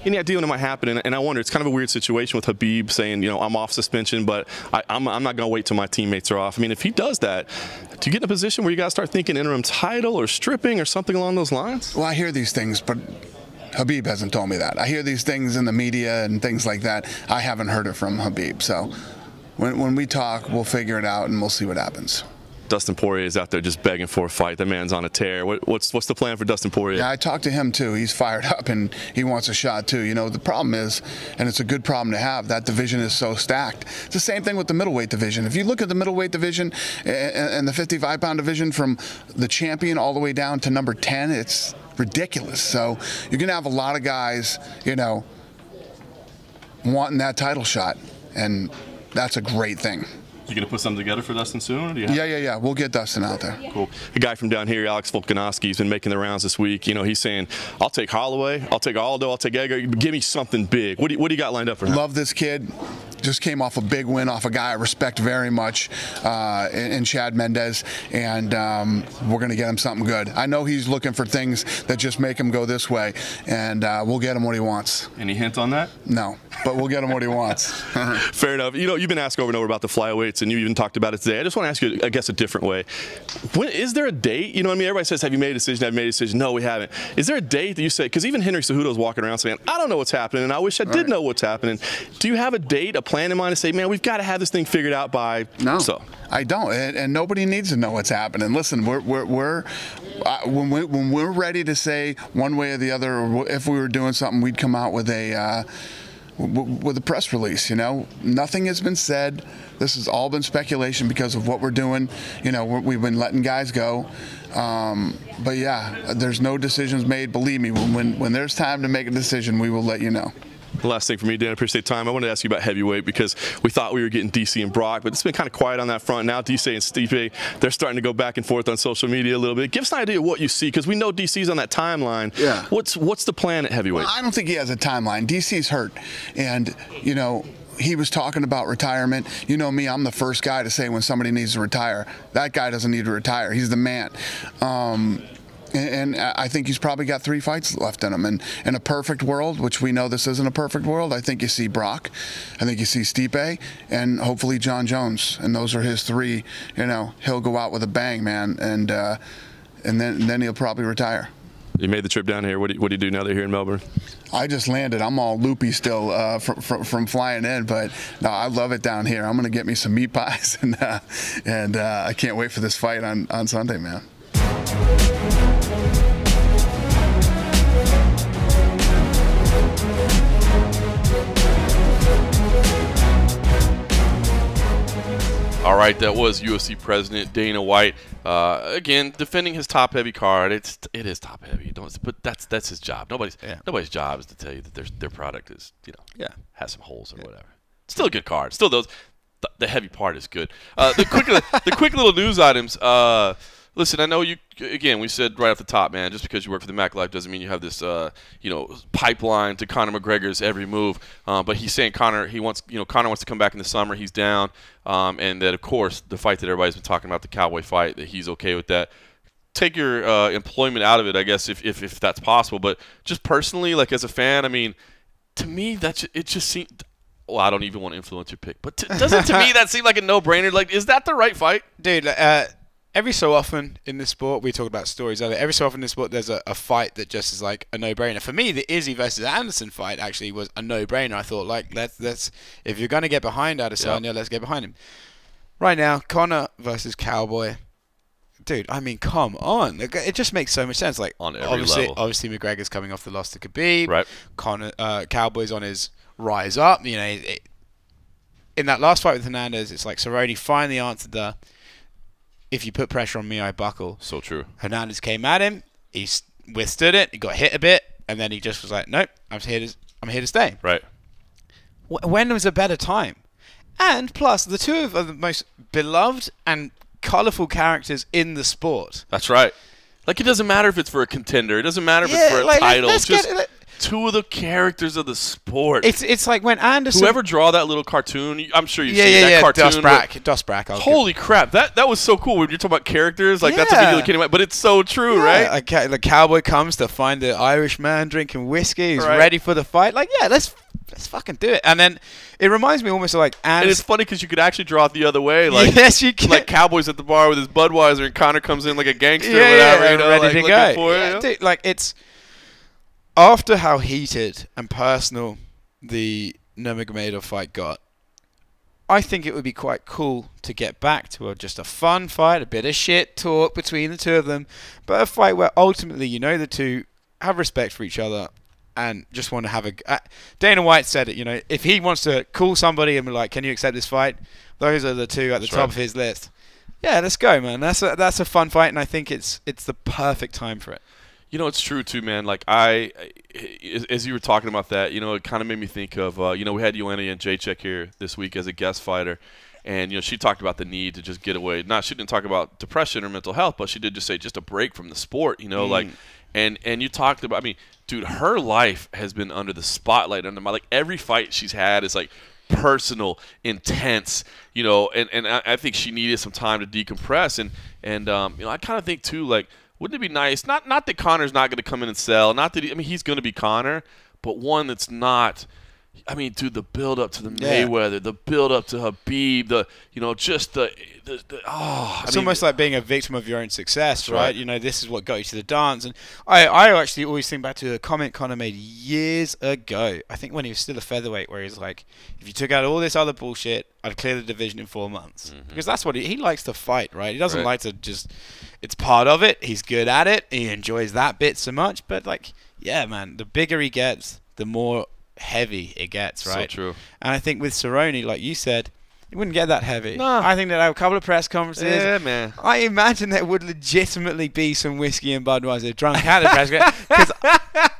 Any idea when it might happen? And I wonder, it's kind of a weird situation with Khabib saying, you know, I'm off suspension, but I'm not going to wait till my teammates are off. I mean, if he does that, do you get in a position where you got to start thinking interim title or stripping or something along those lines? Well, I hear these things, but Khabib hasn't told me that. I hear these things in the media and things like that. I haven't heard it from Khabib. So when we talk, we'll figure it out and we'll see what happens. Dustin Poirier is out there just begging for a fight. That man's on a tear. What's the plan for Dustin Poirier? Yeah, I talked to him too. He's fired up and he wants a shot too. You know, the problem is, and it's a good problem to have, that division is so stacked. It's the same thing with the middleweight division. If you look at the middleweight division and the 55-pound division from the champion all the way down to number 10, it's ridiculous. So you're going to have a lot of guys, you know, wanting that title shot, and that's a great thing. You going to put something together for Dustin soon? Or do you Yeah. We'll get Dustin out there. Cool. A guy from down here, Alex Volkanovski, has been making the rounds this week. You know, he's saying, I'll take Holloway, I'll take Aldo, I'll take Edgar. Give me something big. What do you got lined up for him? Love this kid. Just came off a big win off a guy I respect very much in Chad Mendez, and we're going to get him something good. I know he's looking for things that just make him go this way, and we'll get him what he wants. Any hint on that? No, but we'll get him what he wants. Fair enough. You know, you've been asked over and over about the flyweights, and you even talked about it today. I just want to ask you, I guess, a different way. Is there a date? You know what I mean? Everybody says, have you made a decision? Have you made a decision? No, we haven't. Is there a date that you say, because even Henry Cejudo's walking around saying, I don't know what's happening, and I wish I did know what's happening. Do you have a date, a plan in mind to say, man, we've got to have this thing figured out by No, so? I don't, and nobody needs to know what's happening. Listen, when we're ready to say one way or the other, or if we were doing something, we'd come out with a press release. You know, nothing has been said. This has all been speculation because of what we're doing. You know, we've been letting guys go. But yeah, there's no decisions made. Believe me, when there's time to make a decision, we will let you know. The last thing for me, Dan, I appreciate the time. I wanted to ask you about heavyweight because we thought we were getting DC and Brock, but it's been kind of quiet on that front. Now DC and Stipe, they're starting to go back and forth on social media a little bit. Give us an idea of what you see, because we know DC's on that timeline. Yeah. What's the plan at heavyweight? Well, I don't think he has a timeline. DC's hurt, and you know, he was talking about retirement. You know me, I'm the first guy to say when somebody needs to retire. That guy doesn't need to retire. He's the man. And I think he's probably got 3 fights left in him. And in a perfect world, which we know this isn't a perfect world, I think you see Brock, I think you see Stipe, and hopefully John Jones. And those are his 3. You know, he'll go out with a bang, man, and then he'll probably retire. You made the trip down here. What do you do now that you're here in Melbourne? I just landed. I'm all loopy still from flying in, but no, I love it down here. I'm going to get me some meat pies, and I can't wait for this fight on Sunday, man. All right, that was UFC President Dana White again defending his top heavy card. It is top heavy, but that's his job. Nobody's job is to tell you that their product is, you know, has some holes or whatever. Still a good card. Still the heavy part is good. The quick little news items. Listen, I know you. Again, we said right off the top, man. Just because you work for the Mac Life doesn't mean you have this, you know, pipeline to Conor McGregor's every move. But he's saying Conor wants to come back in the summer. He's down, and that of course the fight that everybody's been talking about, the Cowboy fight, that he's okay with that. Take your employment out of it, I guess, if that's possible. But just personally, like as a fan, I mean, to me it just seemed. Well, I don't even want to influence your pick, but doesn't to me that seem like a no-brainer? Like, is that the right fight, dude? Every so often in this sport, we talk about stories of it. Every so often in this sport, there's a fight that just is like a no-brainer. For me, the Izzy versus Anderson fight actually was a no-brainer. I thought, like, let's if you're gonna get behind Adesanya, let's get behind him. Right now, Conor versus Cowboy, dude. I mean, come on, it just makes so much sense. Like, on every level. Obviously, McGregor's coming off the loss to Khabib. Right. Cowboy's on his rise up. You know, in that last fight with Hernandez, it's like Cerrone finally answered the, if you put pressure on me, I buckle. So true. Hernandez came at him. He withstood it. He got hit a bit. and then he just was like, nope, I'm here to stay. Right. When was a better time? And plus, the two are the most beloved and colourful characters in the sport. That's right. Like, it doesn't matter if it's for a contender. It doesn't matter if it's for a title. Just two of the characters of the sport. It's like when Anderson... Whoever draw that little cartoon, I'm sure you've seen that cartoon. Dos Brack. Holy crap. That was so cool. When you're talking about characters, like, that's immediately kidding about, but it's so true, right? Like, the cowboy comes to find the Irish man drinking whiskey. He's ready for the fight. Like, yeah, let's fucking do it. And then it reminds me almost of like... And it's funny because you could actually draw it the other way. Like, yes, you can. Like Cowboys at the bar with his Budweiser and Connor comes in like a gangster or whatever. You know, ready like, to go. Dude, like, it's... After how heated and personal the Nurmagomedov fight got, I think it would be quite cool to get back to just a fun fight, a bit of shit talk between the two of them, but a fight where ultimately, you know, the two have respect for each other and just want to have a... Dana White said it, you know, if he wants to call somebody and be like, can you accept this fight? Those are the two at the top of his list. Yeah, let's go, man. That's a fun fight, and I think it's the perfect time for it. You know, it's true, too, man. Like, as you were talking about that, you know, it kind of made me think of, you know, we had Joanna Jędrzejczyk here this week as a guest fighter. And, you know, she talked about the need to just get away. She didn't talk about depression or mental health, but she did just say just a break from the sport, you know, like, and you talked about, I mean, dude, her life has been under the spotlight, like, every fight she's had is, like, personal, intense, you know, and I think she needed some time to decompress. And you know, I kind of think, too, like, wouldn't it be nice, not that Connor's not going to come in and sell, not that he's going to be Connor, but one that's not, I mean, dude, the build up to the Mayweather, the build up to Habib, you know, just it's almost like being a victim of your own success, right? You know, this is what got you to the dance. And I actually always think back to a comment Conor made years ago, I think when he was still a featherweight, where he's like, if you took out all this other bullshit, I'd clear the division in 4 months. Because that's what he likes to fight, right? He doesn't like to just, it's part of it. He's good at it. He enjoys that bit so much. But, like, yeah, man, the bigger he gets, the more heavy it gets, right? So true. And I think with Cerrone, like you said, it wouldn't get that heavy. No. I think they'd have a couple of press conferences. Yeah, man. I imagine there would legitimately be some whiskey and Budweiser drunk at the press conference.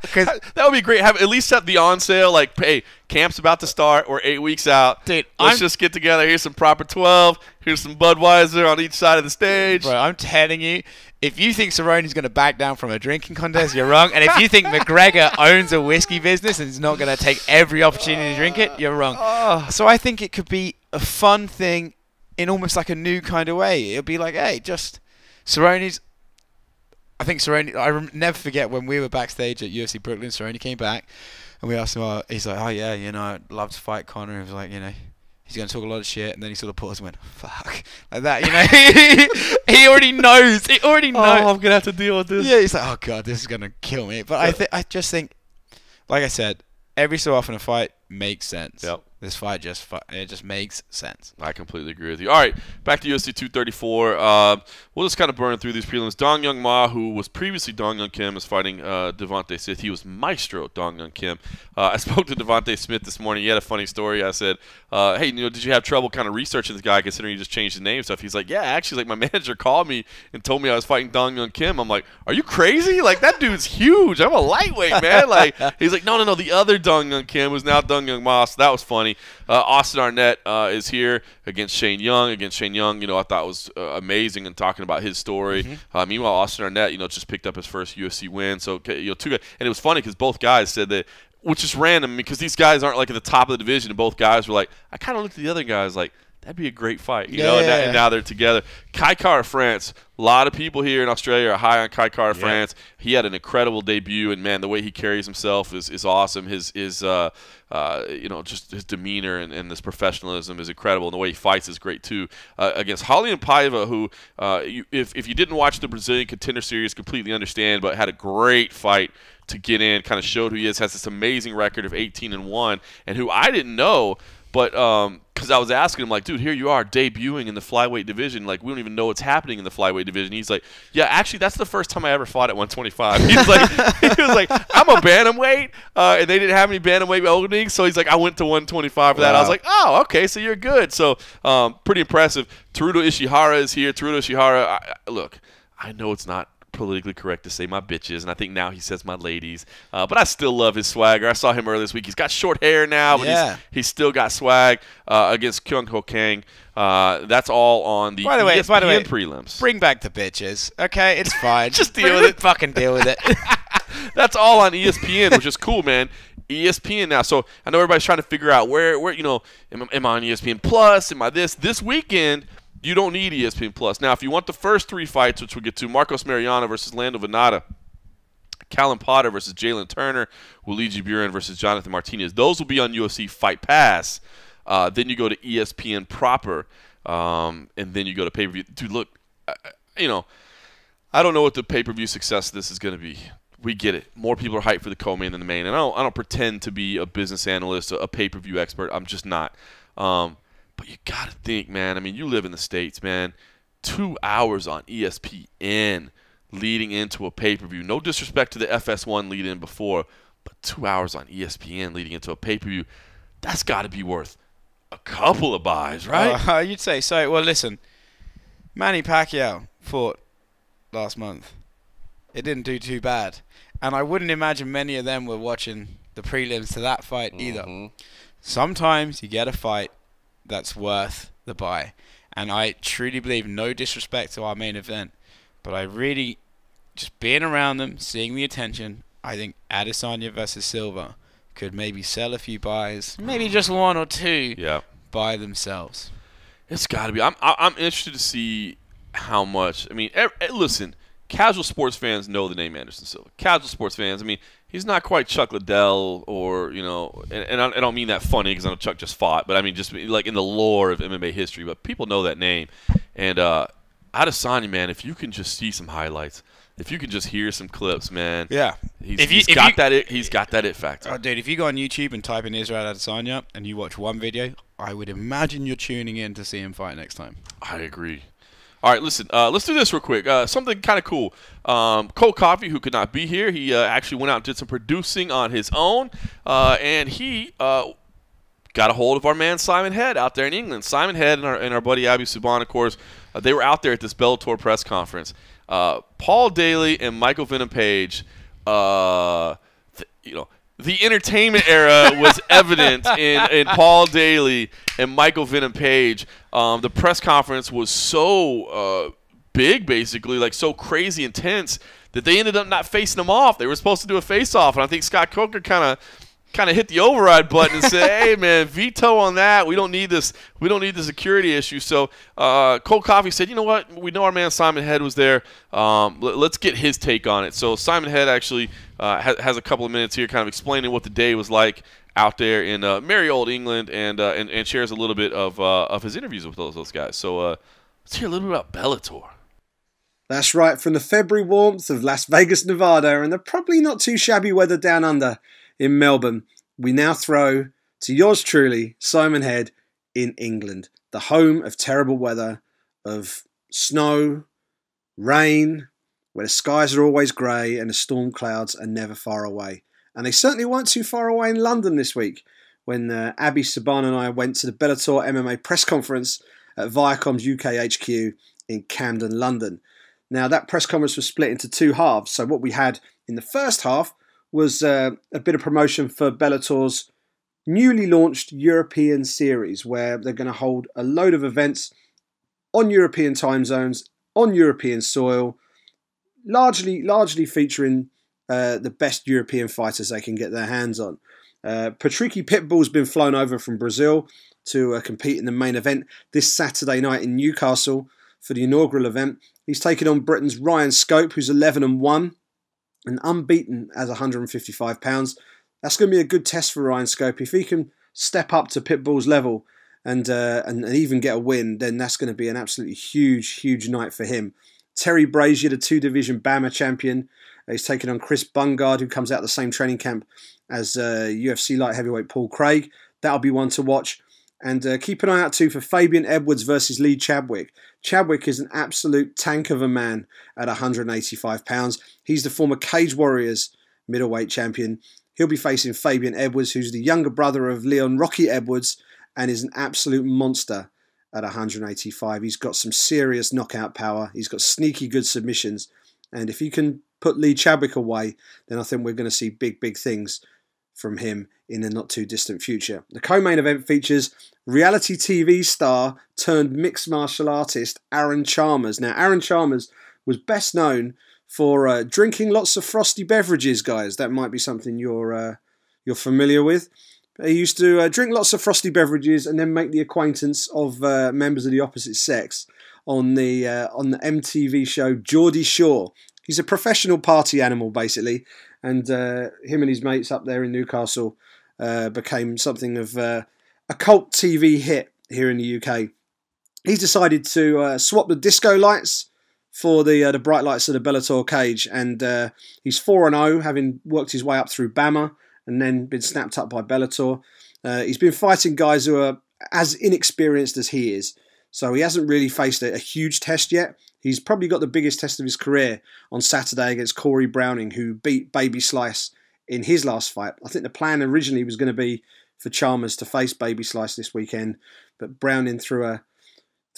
Because that would be great. Have at least set the on sale, like, hey, camp's about to start. We're 8 weeks out. Dude, let's just get together. Here's some proper 12. Here's some Budweiser on each side of the stage. Bro, I'm telling you, if you think Cerrone's going to back down from a drinking contest, you're wrong. And if you think McGregor owns a whiskey business and is not going to take every opportunity to drink it, you're wrong. So I think it could be a fun thing in almost like a new kind of way. It'll be like, hey, just Cerrone's... I think Cerrone... I never forget when we were backstage at UFC Brooklyn, Cerrone came back and we asked him, he's like, oh, yeah, you know, I'd love to fight Conor. He was like, you know... He's going to talk a lot of shit, and then he sort of paused and went, fuck. Like that, you know. He already knows. He already knows. Oh, I'm going to have to deal with this. Yeah, he's like, oh, God, this is going to kill me. But I just think, like I said, every so often a fight makes sense. Yep. This fight just makes sense. I completely agree with you. All right, back to UFC 234. We'll just kind of burn through these prelims. Dong Young Ma, who was previously Dong Young Kim, is fighting Devontae Smith. He was Maestro Dong Young Kim. I spoke to Devontae Smith this morning. He had a funny story. I said, hey, you know, did you have trouble kind of researching this guy considering you just changed his name and stuff? He's like, yeah, actually, like, my manager called me and told me I was fighting Dong Young Kim. I'm like, are you crazy? Like, that dude's huge. I'm a lightweight, man. Like, he's like, no, the other Dong Young Kim was now Dong Young Ma. So that was funny. Austin Arnett is here against Shane Young. You know, I thought was amazing and talking about his story. Meanwhile, Austin Arnett, you know, just picked up his first UFC win. So, you know, two guys, and it was funny because both guys said that, which is random because these guys aren't like at the top of the division, and both guys were like, I kind of looked at the other guys like, that'd be a great fight, you know. And now they're together. Kai Kara France. A lot of people here in Australia are high on Kai Kara France. He had an incredible debut, and man, the way he carries himself is awesome. His you know, just his demeanor and this professionalism is incredible, and the way he fights is great too. Against Raulian Paiva, who if you didn't watch the Brazilian Contender Series, completely understand, but had a great fight to get in, kind of showed who he is, has this amazing record of 18-1, and who I didn't know. But because I was asking him, like, dude, here you are debuting in the flyweight division. Like, we don't even know what's happening in the flyweight division. He's like, yeah, actually, that's the first time I ever fought at 125. He was like, I'm a bantamweight, and they didn't have any bantamweight openings. So he's like, I went to 125 for that. I was like, oh, okay, so you're good. So pretty impressive. Teruto Ishihara is here. Teruto Ishihara, look, I know it's not politically correct to say my bitches, and I think now he says my ladies. But I still love his swagger. I saw him earlier this week. He's got short hair now, but he's still got swag against Kyung Ho Kang. That's all on the ESPN prelims. Bring back the bitches. Okay, it's fine. Just deal with it. Fucking deal with it. That's all on ESPN, which is cool, man. ESPN now. So I know everybody's trying to figure out where am I on ESPN Plus? Am I this weekend? You don't need ESPN Plus. Now, if you want the first 3 fights, which we'll get to, Marcos Mariano versus Lando Venata, Callum Potter versus Jalen Turner, Luigi Buren versus Jonathan Martinez, those will be on UFC Fight Pass. Then you go to ESPN proper, and then you go to pay-per-view. Dude, look, I don't know what the pay-per-view success of this is going to be. We get it. More people are hyped for the co-main than the main. And I don't pretend to be a business analyst, a pay-per-view expert. I'm just not. But you got to think, man. I mean, you live in the States, man. 2 hours on ESPN leading into a pay-per-view. No disrespect to the FS1 lead-in before, but 2 hours on ESPN leading into a pay-per-view, that's got to be worth a couple of buys, right? You'd say so. Well, listen. Manny Pacquiao fought last month. It didn't do too bad. And I wouldn't imagine many of them were watching the prelims to that fight either. Sometimes you get a fight that's worth the buy. And I truly believe, no disrespect to our main event, but I really, just being around them, seeing the attention, I think Adesanya versus Silva could maybe sell a few buys, maybe just 1 or 2 by themselves. It's got to be. I'm interested to see how much. I mean, listen, casual sports fans know the name Anderson Silva. Casual sports fans, I mean, he's not quite Chuck Liddell or, and I don't mean that funny because I know Chuck just fought, but I mean just like in the lore of MMA history. But people know that name. And Adesanya, man, if you can just see some highlights, if you can just hear some clips, man. Yeah. He's got that it factor. Oh, dude, if you go on YouTube and type in Israel Adesanya and you watch one video, I would imagine you're tuning in to see him fight next time. I agree. All right, listen, let's do this real quick. Something kind of cool. Cole Coffey, who could not be here, he actually went out and did some producing on his own, and he got a hold of our man Simon Head out there in England. Simon Head and our buddy Abby Subban, of course, they were out there at this Bellator press conference. Paul Daley and Michael Venom Page, the entertainment era was evident in Paul Daley and Michael Venom Page. The press conference was so big, basically, like so crazy intense, that they ended up not facing them off. They were supposed to do a face-off, and I think Scott Coker kind of hit the override button and said, "Hey, man, veto on that. We don't need this. We don't need the security issue." So Cole Coffey said, "You know what? We know our man Simon Head was there. Let's get his take on it." So Simon Head actually has a couple of minutes here, kind of explaining what the day was like out there in merry old England, and shares a little bit of his interviews with those guys. So let's hear a little bit about Bellator. That's right, from the February warmth of Las Vegas, Nevada, and the probably not too shabby weather down under in Melbourne, we now throw to yours truly, Simon Head, in England, the home of terrible weather, of snow, rain, where the skies are always grey and the storm clouds are never far away. And they certainly weren't too far away in London this week, when Abby Subban and I went to the Bellator MMA press conference at Viacom's UK HQ in Camden, London. Now, that press conference was split into 2 halves. So what we had in the first half was a bit of promotion for Bellator's newly launched European series, where they're going to hold a load of events on European time zones, on European soil, largely featuring the best European fighters they can get their hands on. Patricky Pitbull's been flown over from Brazil to compete in the main event this Saturday night in Newcastle for the inaugural event. He's taking on Britain's Ryan Scope, who's 11-1 and unbeaten as 155 pounds. That's going to be a good test for Ryan Scope. If he can step up to Pitbull's level and even get a win, then that's going to be an absolutely huge night for him. Terry Brazier, the 2-division BAMMA champion, he's taking on Chris Bungard, who comes out of the same training camp as UFC light heavyweight Paul Craig. That'll be one to watch. And keep an eye out too for Fabian Edwards versus Lee Chadwick. Chadwick is an absolute tank of a man at 185 pounds. He's the former Cage Warriors middleweight champion. He'll be facing Fabian Edwards, who's the younger brother of Leon Rocky Edwards and is an absolute monster at 185. He's got some serious knockout power. He's got sneaky good submissions. And if he can put Lee Chadwick away, then I think we're going to see big, big things from him in the not too distant future. The co-main event features reality TV star turned mixed martial artist Aaron Chalmers. Now, Aaron Chalmers was best known for drinking lots of frosty beverages, guys. That might be something you're familiar with. He used to drink lots of frosty beverages and then make the acquaintance of members of the opposite sex on the MTV show Geordie Shore. He's a professional party animal, basically, and him and his mates up there in Newcastle became something of a cult TV hit here in the UK. He's decided to swap the disco lights for the bright lights of the Bellator cage, and he's 4-0, having worked his way up through BAMMA and then been snapped up by Bellator. He's been fighting guys who are as inexperienced as he is, so he hasn't really faced a huge test yet. He's probably got the biggest test of his career on Saturday against Corey Browning, who beat Baby Slice in his last fight. I think the plan originally was going to be for Chalmers to face Baby Slice this weekend, but Browning threw a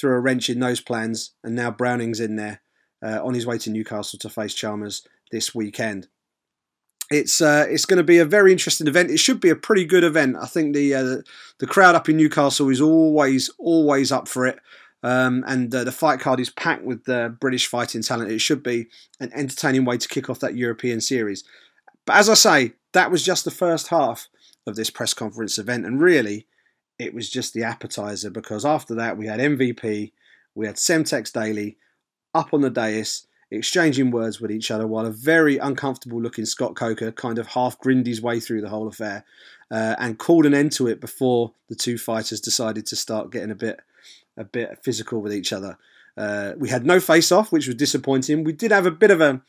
wrench in those plans, and now Browning's in there on his way to Newcastle to face Chalmers this weekend. It's going to be a very interesting event. It should be a pretty good event. I think the crowd up in Newcastle is always up for it. And the fight card is packed with British fighting talent. It should be an entertaining way to kick off that European series. But as I say, that was just the first half of this press conference event, and really it was just the appetizer, because after that we had MVP, we had Semtex Daley up on the dais exchanging words with each other, while a very uncomfortable looking Scott Coker kind of half grinned his way through the whole affair and called an end to it before the two fighters decided to start getting a bit physical with each other. We had no face-off, which was disappointing. We did have a bit of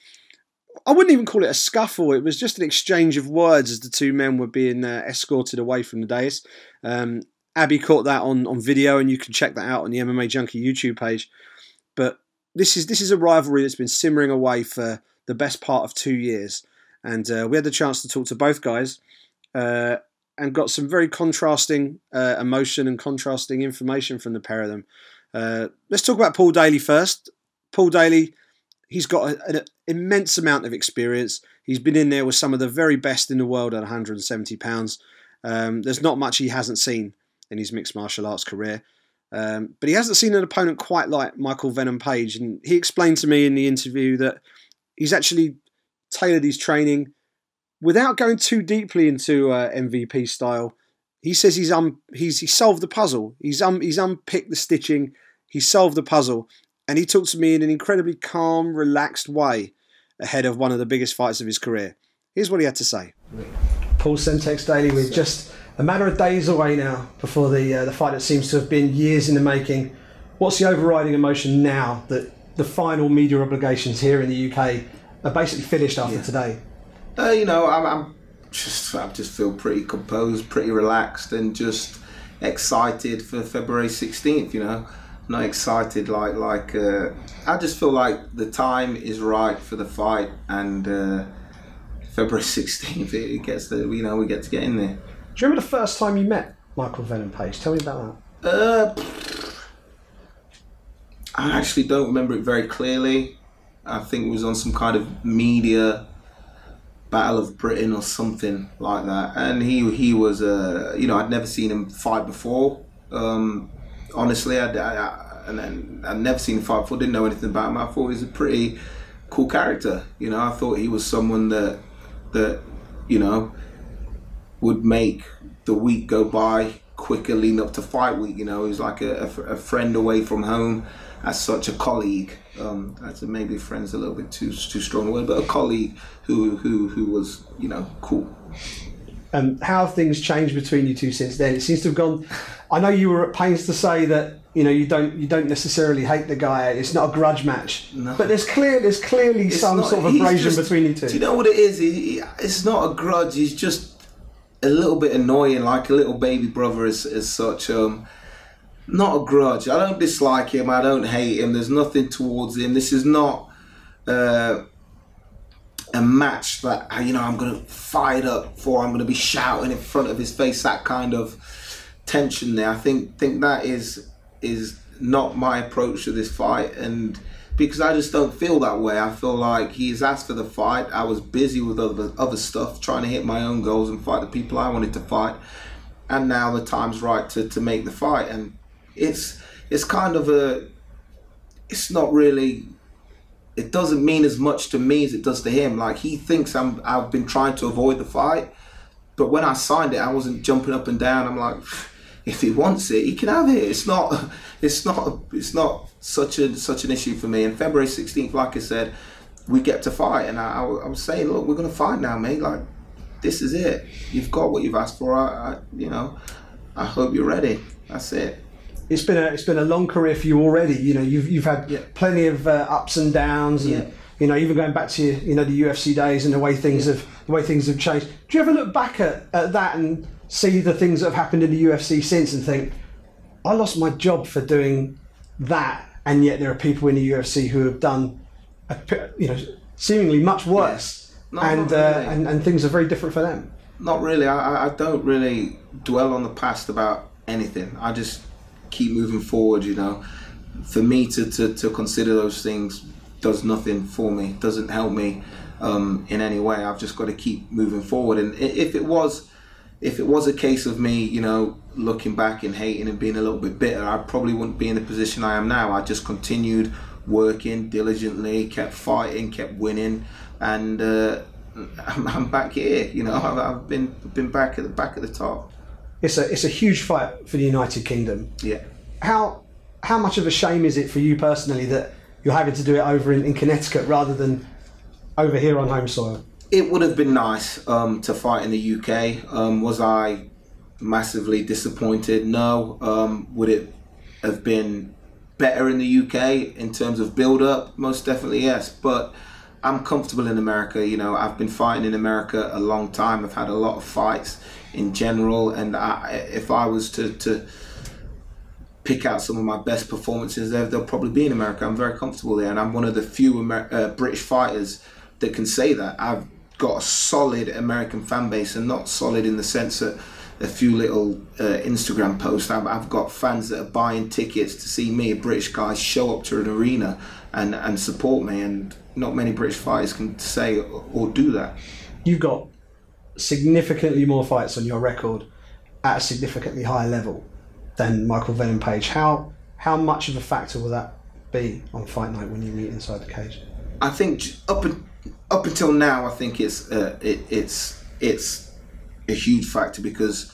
I wouldn't even call it a scuffle. It was just an exchange of words as the two men were being escorted away from the dais. Abby caught that on video, and you can check that out on the MMA Junkie YouTube page. But this is a rivalry that's been simmering away for the best part of 2 years. And we had the chance to talk to both guys and got some very contrasting emotion and contrasting information from the pair of them. Let's talk about Paul Daley first. Paul Daley, he's got an immense amount of experience. He's been in there with some of the very best in the world at 170 pounds. There's not much he hasn't seen in his mixed martial arts career. But he hasn't seen an opponent quite like Michael Venom Page. And he explained to me in the interview that he's actually tailored his training without going too deeply into MVP style. He says he's solved the puzzle. He's unpicked the stitching. He's solved the puzzle. And he talked to me in an incredibly calm, relaxed way ahead of one of the biggest fights of his career. Here's what he had to say. Paul Semtex Daley, we're just a matter of days away now before the fight that seems to have been years in the making. What's the overriding emotion now that the final media obligations here in the UK are basically finished after today? I just feel pretty composed, pretty relaxed, and just excited for February 16th. Not excited like I just feel like the time is right for the fight, and February 16th we get to get in there. Do you remember the first time you met Michael Venom Page? Tell me about that. I actually don't remember it very clearly. I think it was on some kind of media Battle of Britain or something like that, and he was I'd never seen him fight before. Honestly, I'd never seen him fight before. Didn't know anything about him. I thought he was a pretty cool character. I thought he was someone that would make the week go by quicker leading up to fight week. He was like a friend away from home, as such a colleague. Maybe a friend's a little bit too strong a word, but a colleague who was cool. How have things changed between you two since then? It seems to have gone. I know you were at pains to say that you don't necessarily hate the guy. It's not a grudge match, no. But there's clearly some sort of abrasion between you two. Do you know what it is? It's not a grudge. He's just a little bit annoying, like a little baby brother as such. Not a grudge. I don't dislike him. I don't hate him. There's nothing towards him. This is not a match that I'm going to fight up for. I'm going to be shouting in front of his face. That kind of tension there. I think that is not my approach to this fight. And because I just don't feel that way. I feel like he's asked for the fight. I was busy with other stuff, trying to hit my own goals and fight the people I wanted to fight. And now the time's right to make the fight. And it's kind of it's not really, it doesn't mean as much to me as it does to him. Like, he thinks I've been trying to avoid the fight. But when I signed it, I wasn't jumping up and down. I'm like, if he wants it, he can have it. It's not such an issue for me. And February 16th, like I said, we get to fight. And I was saying, look, we're going to fight now, mate. Like, this is it. You've got what you've asked for. I hope you're ready. That's it. It's been a long career for you already. You know, you've had plenty of ups and downs, and you know, even going back to the UFC days and the way things have changed. Do you ever look back at that and see the things that have happened in the UFC since and think, I lost my job for doing that, and yet there are people in the UFC who have done, seemingly much worse, and things are very different for them? Not really. I don't really dwell on the past about anything. I just keep moving forward. You know, for me to consider those things does nothing for me, doesn't help me in any way. I've just got to keep moving forward. And if it was a case of me, you know, looking back and hating and being a little bit bitter, I probably wouldn't be in the position I am now. I just continued working diligently, kept fighting, kept winning, and I'm back here. You know, I've been back at the top. It's a huge fight for the United Kingdom. Yeah. How much of a shame is it for you personally that you're having to do it over in Connecticut rather than over here on home soil? It would have been nice to fight in the UK. Was I massively disappointed? No. Would it have been better in the UK in terms of build-up? Most definitely, yes. But I'm comfortable in America. You know, I've been fighting in America a long time. I've had a lot of fights in general, and if I was to pick out some of my best performances, they'll probably be in America. I'm very comfortable there, and I'm one of the few British fighters that can say that. I've got a solid American fan base, and not solid in the sense that a few little Instagram posts. I've got fans that are buying tickets to see me, a British guy, show up to an arena and support me, and not many British fighters can say or do that. You've got significantly more fights on your record at a significantly higher level than Michael Venom Page. How much of a factor will that be on fight night when you meet inside the cage? I think up until now, I think it's a huge factor, because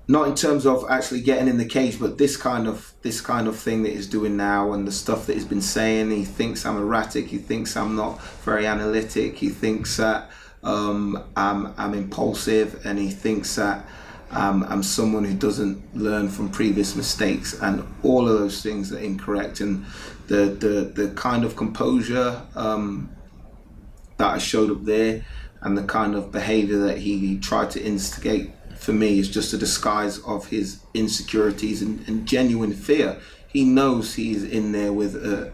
not in terms of actually getting in the cage, but this kind of thing that he's doing now, and the stuff that he's been saying. He thinks I'm erratic. He thinks I'm not very analytic. He thinks that I'm impulsive, and he thinks that I'm someone who doesn't learn from previous mistakes, and all of those things are incorrect. And the kind of composure that I showed up there, and the kind of behavior that he tried to instigate, for me, is just a disguise of his insecurities and genuine fear. He knows he's in there with a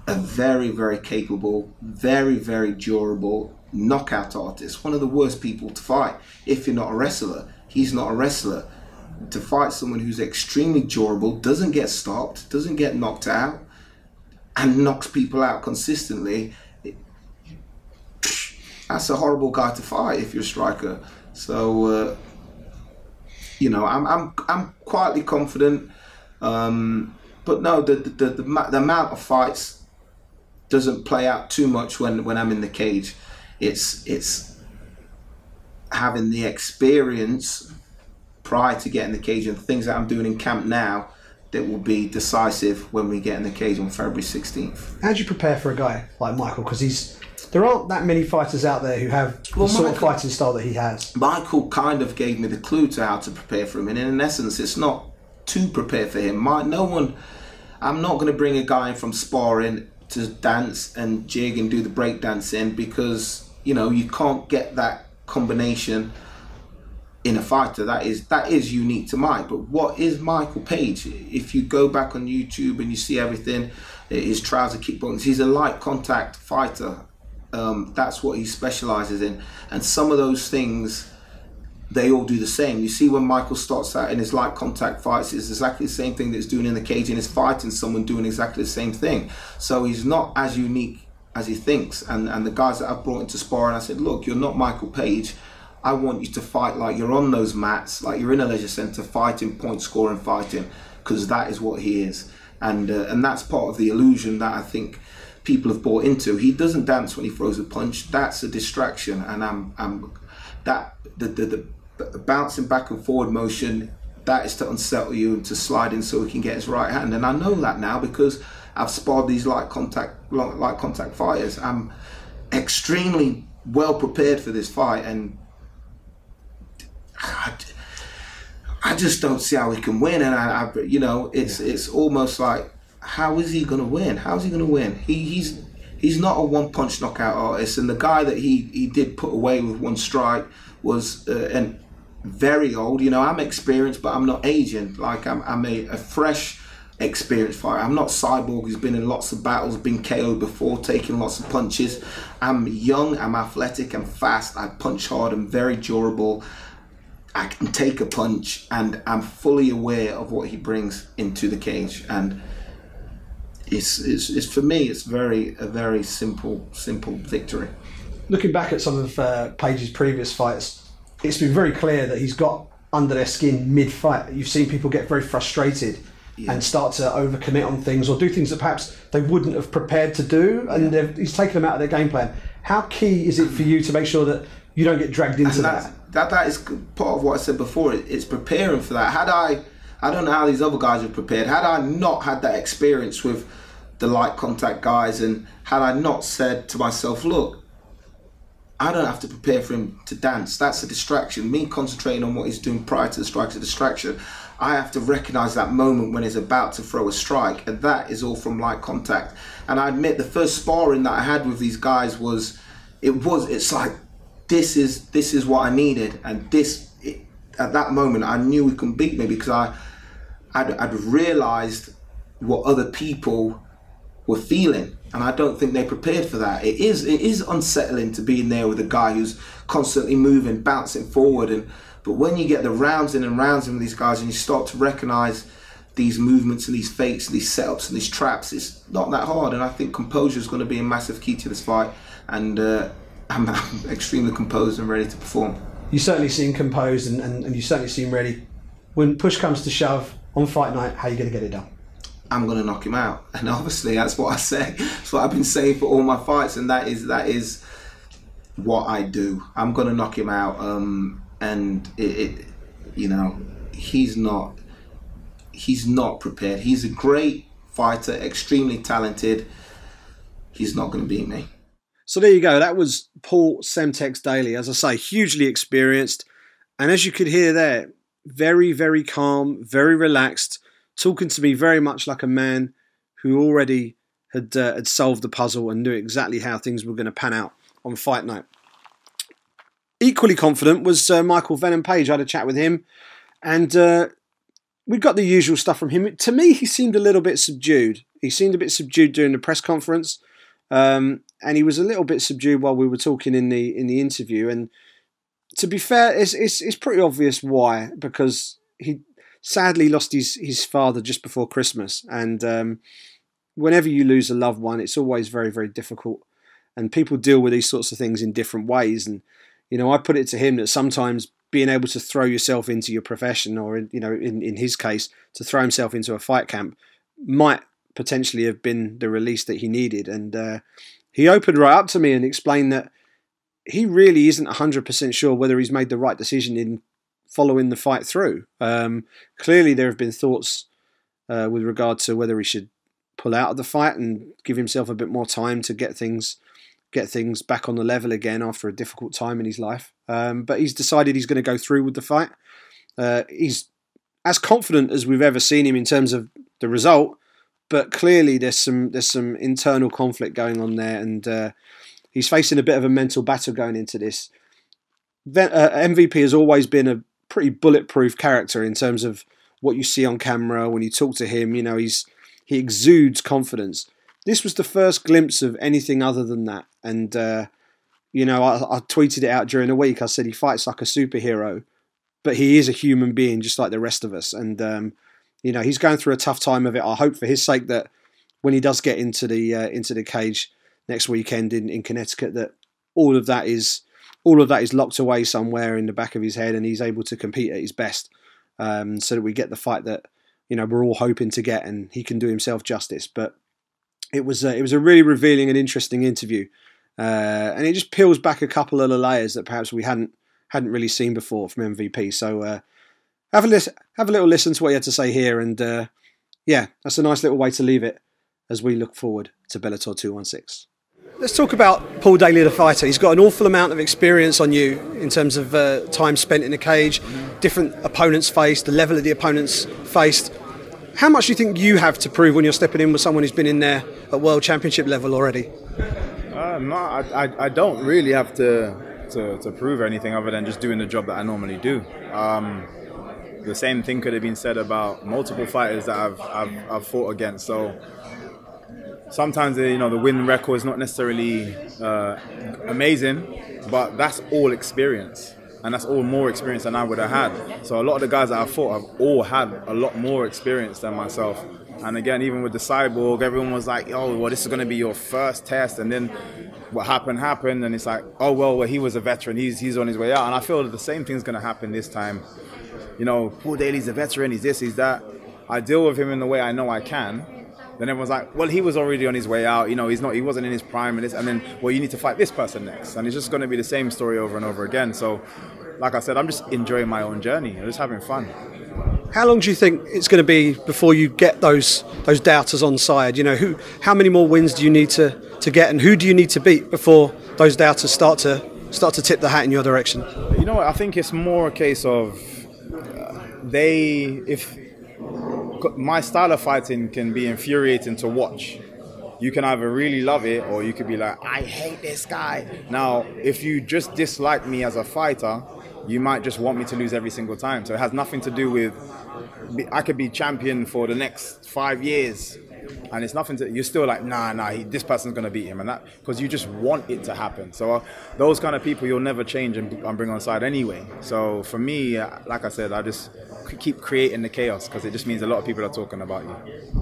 very, very capable, very, very durable knockout artist, one of the worst people to fight if you're not a wrestler. He's not a wrestler. To fight someone who's extremely durable, doesn't get stopped, doesn't get knocked out, and knocks people out consistently, that's a horrible guy to fight if you're a striker. So you know, I'm quietly confident, but no, the amount of fights doesn't play out too much when I'm in the cage. It's having the experience prior to getting in the cage, and things that I'm doing in camp now that will be decisive when we get in the cage on February 16th. How do you prepare for a guy like Michael? Because there aren't that many fighters out there who have the sort of fighting style that he has. Michael kind of gave me the clue to how to prepare for him, and in essence, it's not to prepare for him. I'm not going to bring a guy in from sparring to dance and jig and do the break dancing, because you know you can't get that combination in a fighter. That is unique to Mike. But what is Michael Page? If you go back on YouTube and you see everything, his trouser kickboxing, he's a light contact fighter. That's what he specializes in, and some of those things they all do the same. You see when Michael starts out in his light contact fights, it's exactly the same thing that he's doing in the cage, and he's fighting someone doing exactly the same thing. So he's not as unique as he thinks. And the guys that I've brought into sparring, I said, look, you're not Michael Page. I want you to fight like you're on those mats, like you're in a leisure centre fighting, point scoring fighting, because that is what he is. And that's part of the illusion that I think people have bought into. He doesn't dance when he throws a punch. That's a distraction. And the bouncing back and forward motion, that is to unsettle you and to slide in so he can get his right hand. And I know that now because I've sparred these light contact fighters. I'm extremely well prepared for this fight, and I just don't see how he can win. And it's almost like, how is he going to win? How is he going to win? He's not a one-punch knockout artist, and the guy that he did put away with one strike was very old. I'm experienced, but I'm not aging. Like I'm a fresh, experienced fighter. I'm not Cyborg who's been in lots of battles, been KO'd before, taking lots of punches. I'm young, I'm athletic, I'm fast, I punch hard, I'm very durable. I can take a punch, and I'm fully aware of what he brings into the cage. And it's for me, it's a very simple victory. Looking back at some of Page's previous fights, it's been very clear that he's got under their skin mid-fight. You've seen people get very frustrated and start to overcommit on things or do things that perhaps they wouldn't have prepared to do, and he's taken them out of their game plan. How key is it for you to make sure that you don't get dragged into that? That is part of what I said before. It's preparing for that. I don't know how these other guys are prepared. Had I not had that experience with the light contact guys, and had I not said to myself, look, I don't have to prepare for him to dance. That's a distraction. Me concentrating on what he's doing prior to the strike is a distraction. I have to recognize that moment when he's about to throw a strike, and that is all from light contact. And I admit the first sparring that I had with these guys it's like, this is what I needed, and at that moment I knew he couldn't beat me, because I'd realized what other people were feeling, and I don't think they prepared for that. It is unsettling to be in there with a guy who's constantly moving, bouncing forward, but when you get the rounds in and rounds in with these guys, and you start to recognize these movements and these fakes and these setups and these traps, it's not that hard. And I think composure is going to be a massive key to this fight, and I'm extremely composed and ready to perform. You certainly seem composed, and you certainly seem ready. When push comes to shove on fight night, how are you going to get it done? I'm going to knock him out, and obviously that's what I say. That's what I've been saying for all my fights, and that is what I do. I'm going to knock him out, and he's not prepared. He's a great fighter, extremely talented. He's not going to beat me. So there you go. That was Paul Semtex Daley. As I say, hugely experienced. And as you could hear there, very, very calm, very relaxed, talking to me very much like a man who already had solved the puzzle and knew exactly how things were going to pan out on fight night. Equally confident was Michael Venom Page. I had a chat with him, and we got the usual stuff from him. To me, he seemed a little bit subdued. He seemed a bit subdued during the press conference. And he was a little bit subdued while we were talking in the interview. And to be fair, it's pretty obvious why, because he sadly lost his father just before Christmas. And whenever you lose a loved one, it's always very, very difficult. And people deal with these sorts of things in different ways. And I put it to him that sometimes being able to throw yourself into your profession, or in his case, to throw himself into a fight camp, might potentially have been the release that he needed. And he opened right up to me and explained that he really isn't 100% sure whether he's made the right decision in following the fight through. Clearly there have been thoughts with regard to whether he should pull out of the fight and give himself a bit more time to get things back on the level again after a difficult time in his life. But he's decided he's going to go through with the fight. He's as confident as we've ever seen him in terms of the result, but clearly there's some internal conflict going on there, and he's facing a bit of a mental battle going into this. MVP has always been a pretty bulletproof character in terms of what you see on camera. When you talk to him, he exudes confidence. This was the first glimpse of anything other than that. And, I tweeted it out during the week. I said he fights like a superhero, but he is a human being just like the rest of us. And you know, he's going through a tough time of it. I hope for his sake that when he does get into the cage next weekend in Connecticut, that all of that is locked away somewhere in the back of his head, and he's able to compete at his best, so that we get the fight that, you know, we're all hoping to get, and he can do himself justice. But it was a really revealing and interesting interview, and it just peels back a couple of the layers that perhaps we hadn't really seen before from MVP. So have a little listen to what he had to say here, and yeah, that's a nice little way to leave it as we look forward to Bellator 216. Let's talk about Paul Daley, the fighter. He's got an awful amount of experience on you in terms of time spent in the cage, different opponents faced, the level of the opponents faced. How much do you think you have to prove when you're stepping in with someone who's been in there at World Championship level already? No, I don't really have to prove anything other than just doing the job that I normally do. The same thing could have been said about multiple fighters that I've fought against. So sometimes, you know, the win record is not necessarily amazing, but that's all experience, and that's all more experience than I would have had. So a lot of the guys that I've fought have all had a lot more experience than myself. And again, even with the Cyborg, everyone was like, "Oh, well, this is going to be your first test," and then what happened, and it's like, "Oh, well, he was a veteran. He's on his way out." And I feel that the same thing's going to happen this time. You know, Paul Daley's a veteran. He's this, he's that. I deal with him in the way I know I can. Then everyone's like, well, he was already on his way out. You know, he wasn't in his prime. And then, well, you need to fight this person next. And it's just going to be the same story over and over again. So, like I said, I'm just enjoying my own journey. I'm just having fun. How long do you think it's going to be before you get those doubters on side? You know, how many more wins do you need to get, and who do you need to beat before those doubters start to tip the hat in your direction? You know what? I think it's more a case of my style of fighting can be infuriating to watch. You can either really love it, or you could be like, I hate this guy. Now, if you just dislike me as a fighter, you might just want me to lose every single time. So it has nothing to do with, I could be champion for the next 5 years, and it's nothing to, you're still like, this person's going to beat him, and that, because you just want it to happen. So those kind of people you'll never change and bring on side anyway. So for me, like I said, I just keep creating the chaos, because it just means a lot of people are talking about you.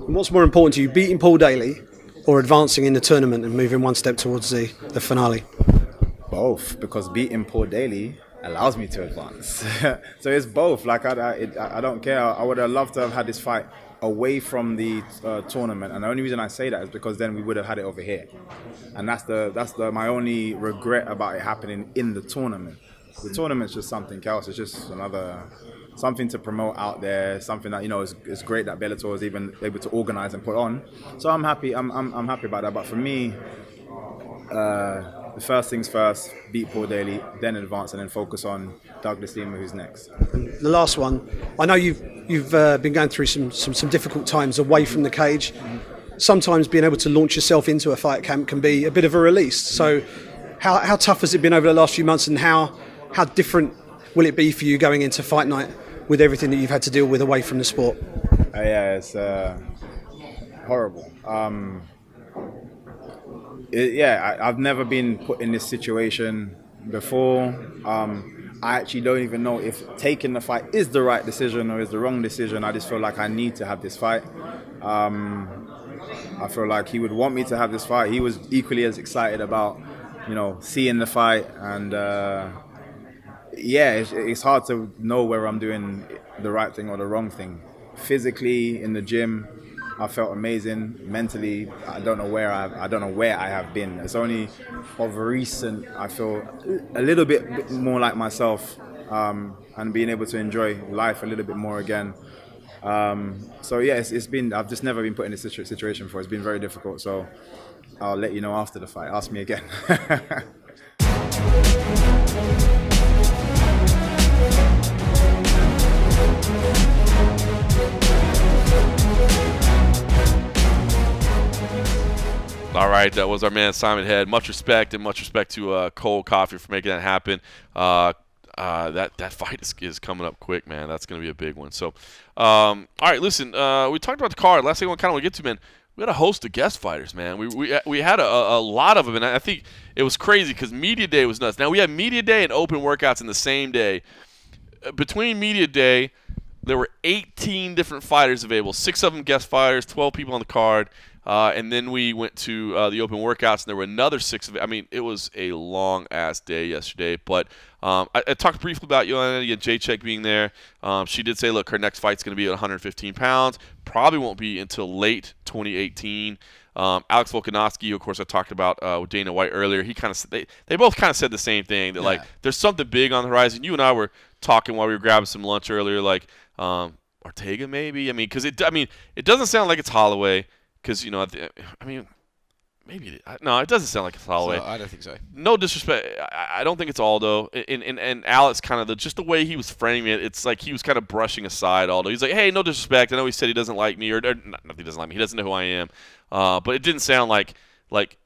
And what's more important to you, beating Paul Daley or advancing in the tournament and moving one step towards the finale? Both, because beating Paul Daley allows me to advance. So it's both. Like I don't care. I would have loved to have had this fight away from the tournament, and the only reason I say that is because then we would have had it over here, and that's my only regret about it happening in the tournament. The tournament's just something else. It's just another something to promote out there, something that, you know, is great that Bellator is even able to organize and put on. So I'm happy. I'm happy about that. But for me, the first things first, beat Paul Daley, then advance, and then focus on Douglas Lima, who's next. The last one, I know you've been going through some difficult times away from the cage. Sometimes being able to launch yourself into a fight camp can be a bit of a release. So how tough has it been over the last few months, and how different will it be for you going into fight night with everything that you've had to deal with away from the sport? Yeah, it's horrible. I've never been put in this situation before. I actually don't even know if taking the fight is the right decision or is the wrong decision. I just feel like I need to have this fight. I feel like he would want me to have this fight. He was equally as excited about, you know, seeing the fight, and it's hard to know whether I'm doing the right thing or the wrong thing. Physically, in the gym, I felt amazing. Mentally, I don't know where I have been. It's only of recent I feel a little bit more like myself, and being able to enjoy life a little bit more again. So yeah, it's been, I've just never been put in this situation before. It's been very difficult. So I'll let you know after the fight. Ask me again. All right, that was our man Simon Head. Much respect, and much respect to Cole Coffey for making that happen. That fight is coming up quick, man. That's going to be a big one. So, all right, listen, we talked about the card. Last thing I kind of want to get to, man, we had a host of guest fighters, man. We had a lot of them, and I think it was crazy because Media Day was nuts. Now, we had Media Day and open workouts in the same day. between media day, there were 18 different fighters available. 6 of them guest fighters, 12 people on the card. And then we went to the open workouts, and there were another 6 of it. I mean, it was a long-ass day yesterday. But I talked briefly about Joanna and Jacek being there. She did say, look, her next fight's going to be at 115 pounds. Probably won't be until late 2018. Alex Volkanovski, of course, I talked about with Dana White earlier. He kind of they both kind of said the same thing, that like there's something big on the horizon. You and I were talking while we were grabbing some lunch earlier, like Ortega maybe. I mean, because it doesn't sound like it's Holloway. Because, you know, I mean, maybe no, it doesn't sound like it's Holloway. So, I don't think so. No disrespect, I don't think it's Aldo. And Alex kind of just the way he was framing it, it's like he was kind of brushing aside Aldo. He's like, hey, no disrespect. I know he said he doesn't like me, or not that he doesn't like me. He doesn't know who I am. But it didn't sound like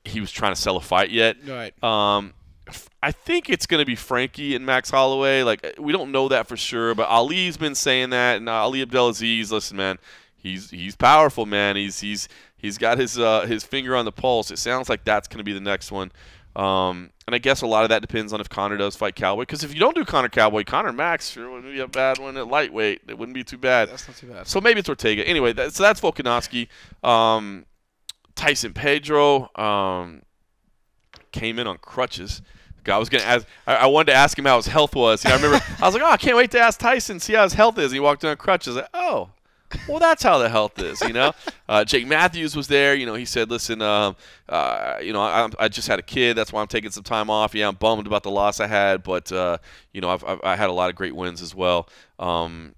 he was trying to sell a fight yet. Right. I think it's going to be Frankie and Max Holloway. Like, we don't know that for sure, but Ali's been saying that, and Ali Abdelaziz, listen, man, he's powerful, man. He's got his finger on the pulse. It sounds like that's going to be the next one. And I guess a lot of that depends on if Conor does fight Cowboy. Because if you don't do Conor Cowboy, Conor Max sure wouldn't be a bad one at lightweight. It wouldn't be too bad. That's not too bad. So maybe it's Ortega. Anyway, so that's Volkanovski. Tyson Pedro came in on crutches. I was gonna ask. I wanted to ask him how his health was. You know, I remember I was like, oh, I can't wait to ask Tyson, see how his health is. And he walked in on crutches. Like, oh. Well, that's how the health is, you know. Jake Matthews was there. You know, he said, listen, you know, I just had a kid. That's why I'm taking some time off. Yeah, I'm bummed about the loss I had, but, you know, I had a lot of great wins as well. Tai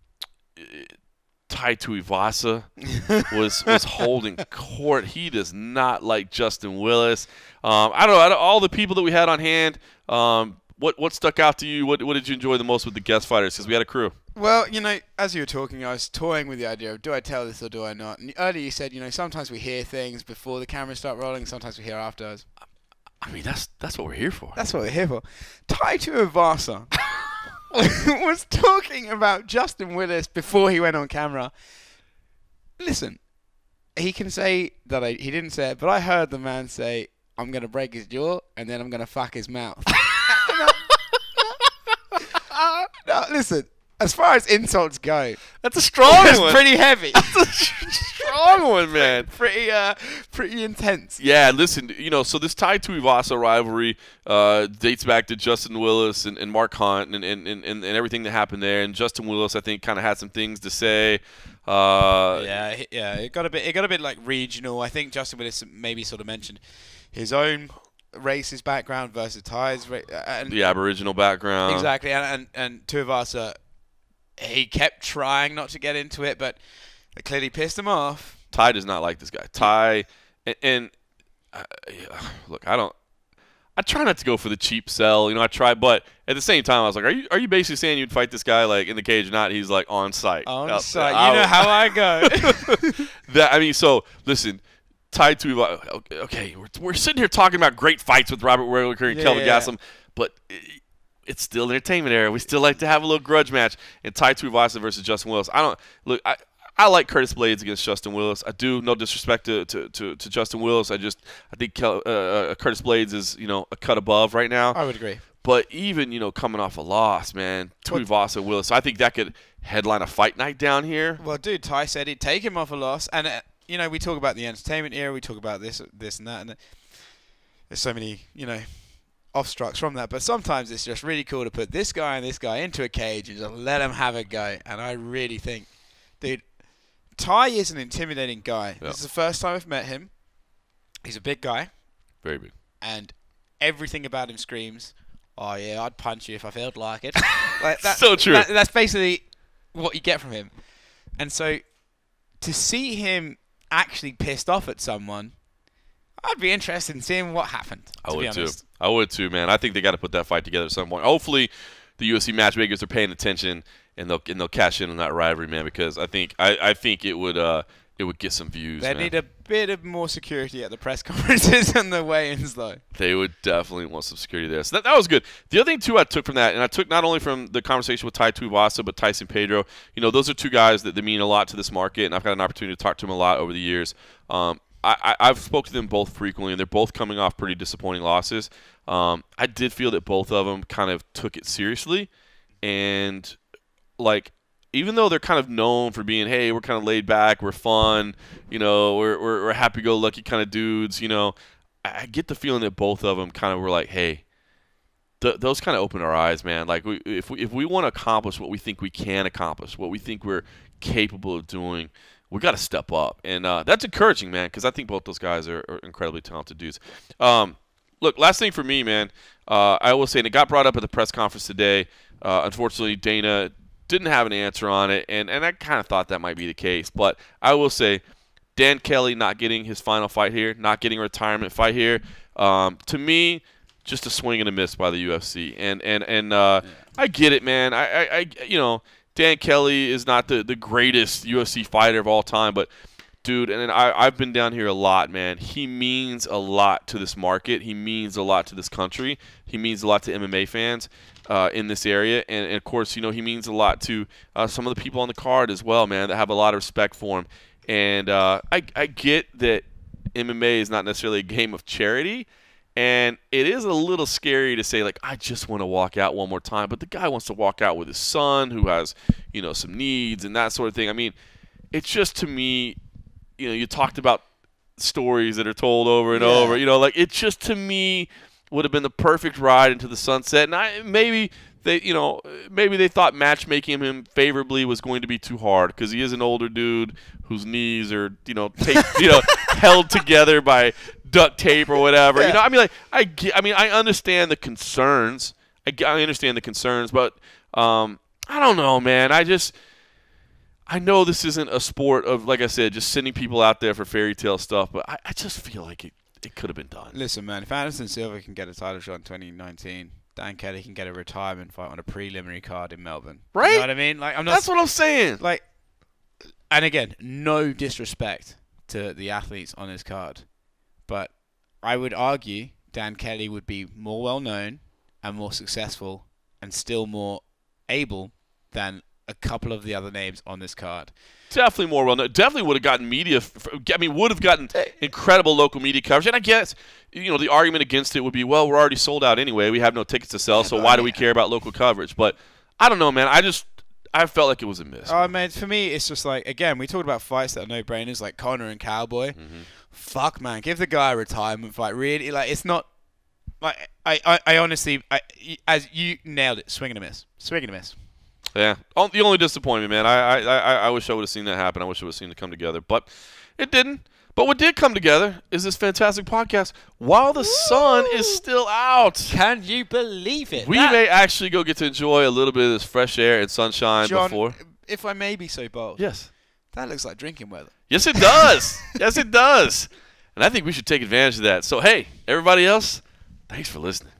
Tuivasa was holding court. He does not like Justin Willis. I don't know. Out of all the people that we had on hand, what stuck out to you? What did you enjoy the most with the guest fighters? Because we had a crew. Well, you know, as you were talking, I was toying with the idea of do I tell this or do I not? And earlier you said, you know, sometimes we hear things before the cameras start rolling, sometimes we hear afterwards. I mean, that's what we're here for. That's what we're here for. Tai Tuivasa was talking about Justin Willis before he went on camera. Listen, he can say that he didn't say it, but I heard the man say, I'm going to break his jaw and then I'm going to fuck his mouth. No, listen. As far as insults go, that's a strong one. That's pretty heavy. That's a strong one, man. Pretty intense. Yeah, listen, you know, so this Tai Tuivasa rivalry dates back to Justin Willis and Mark Hunt and everything that happened there. And Justin Willis, I think, kind of had some things to say. Yeah, it got a bit like regional. I think Justin Willis maybe sort of mentioned his own racist background versus Tai's and the Aboriginal background. Exactly, and Tuivasa, he kept trying not to get into it, but it clearly pissed him off. Tai does not like this guy. Tai, and look, I try not to go for the cheap sell. You know, I try, but at the same time, I was like, are you basically saying you'd fight this guy like in the cage or not? He's like on site. On site. You know how I go. I mean, so listen. Tai Tuivasa. Okay, we're sitting here talking about great fights with Robert Whittaker and Kelvin Gastelum, but it's still entertainment era. We still like to have a little grudge match. And Tai Tuivasa versus Justin Willis. I like Curtis Blades against Justin Willis. I do. No disrespect to Justin Willis. I think Curtis Blades is, you know, a cut above right now. I would agree. But even, you know, coming off a loss, man, Tuivasa Willis. I think that could headline a fight night down here. Well, dude, Tai said he'd take him off a loss, and you know, we talk about the entertainment era. We talk about this and that, and there's so many, you know, offstructs from that. But sometimes it's just really cool to put this guy and this guy into a cage and just let them have a go. And I really think, dude, Tai is an intimidating guy. Yep. This is the first time I've met him. He's a big guy. Very big. And everything about him screams, oh, yeah, I'd punch you if I felt like it. So true. That's basically what you get from him. And so to see him actually pissed off at someone, I'd be interested in seeing what happened. I would too, man. I think they got to put that fight together at some point. Hopefully, the UFC matchmakers are paying attention and they'll cash in on that rivalry, man. Because I think it would get some views. They need a bit of more security at the press conferences and the weigh-ins, though. They would definitely want some security there. So that was good. The other thing too I took from that, and I took not only from the conversation with Tai Tuivasa, but Tyson Pedro. You know, those are two guys that mean a lot to this market, and I've had an opportunity to talk to them a lot over the years. I've spoken to them both frequently, and they're both coming off pretty disappointing losses. I did feel that both of them kind of took it seriously, and like, even though they're kind of known for being, hey, we're kind of laid back, we're fun, you know, we're happy-go-lucky kind of dudes, you know, I get the feeling that both of them kind of were like, hey, those kind of opened our eyes, man. Like, if we want to accomplish what we think we can accomplish, what we think we're capable of doing, we got to step up. And that's encouraging, man, because I think both those guys are incredibly talented dudes. Look, last thing for me, man, I will say, and it got brought up at the press conference today. Unfortunately, Dana didn't have an answer on it, and I kind of thought that might be the case. But I will say, Dan Kelly not getting his final fight here, not getting a retirement fight here, to me, just a swing and a miss by the UFC. And I get it, man. I you know, Dan Kelly is not the greatest UFC fighter of all time, but dude, and I've been down here a lot, man. He means a lot to this market. He means a lot to this country. He means a lot to MMA fans in this area. And of course, you know, he means a lot to some of the people on the card as well, man, that have a lot of respect for him. And I get that MMA is not necessarily a game of charity. And it is a little scary to say, like, I just want to walk out one more time. But the guy wants to walk out with his son who has, you know, some needs and that sort of thing. I mean, it's just, to me, you know, you talked about stories that are told over and over. You know, like, it just, to me, would have been the perfect ride into the sunset. And maybe they thought matchmaking him favorably was going to be too hard because he is an older dude whose knees are, you know, held together by duct tape or whatever. Yeah. You know, I mean, like, I understand the concerns. I understand the concerns, but I don't know, man. I know this isn't a sport of, like I said, just sending people out there for fairy tale stuff, but I just feel like it could have been done. Listen, man, if Anderson Silva can get a title shot in 2019, Dan Kelly can get a retirement fight on a preliminary card in Melbourne. Right? You know what I mean? Like, that's what I'm saying. Like, and again, no disrespect to the athletes on this card, but I would argue Dan Kelly would be more well-known and more successful and still more able than a couple of the other names on this card. Definitely more well-known. Definitely would have gotten media. Would have gotten incredible local media coverage. And I guess, you know, the argument against it would be, well, we're already sold out anyway. We have no tickets to sell, so why do we care about local coverage? But I don't know, man. I felt like it was a miss. Oh, man, for me, it's just like, again, we talked about fights that are no-brainers, like Conor and Cowboy. Mm-hmm. Fuck, man. Give the guy a retirement fight. Really, like, it's not... Like, I honestly... as you nailed it. Swing and a miss. Swing and a miss. Yeah. The only disappointment, man, I wish I would have seen that happen. I wish I would have seen it come together. But it didn't. But what did come together is this fantastic podcast while the sun is still out. Can you believe it? We may actually go get to enjoy a little bit of this fresh air and sunshine before. If I may be so bold. Yes. That looks like drinking weather. Yes, it does. Yes, it does. And I think we should take advantage of that. So, hey, everybody else, thanks for listening.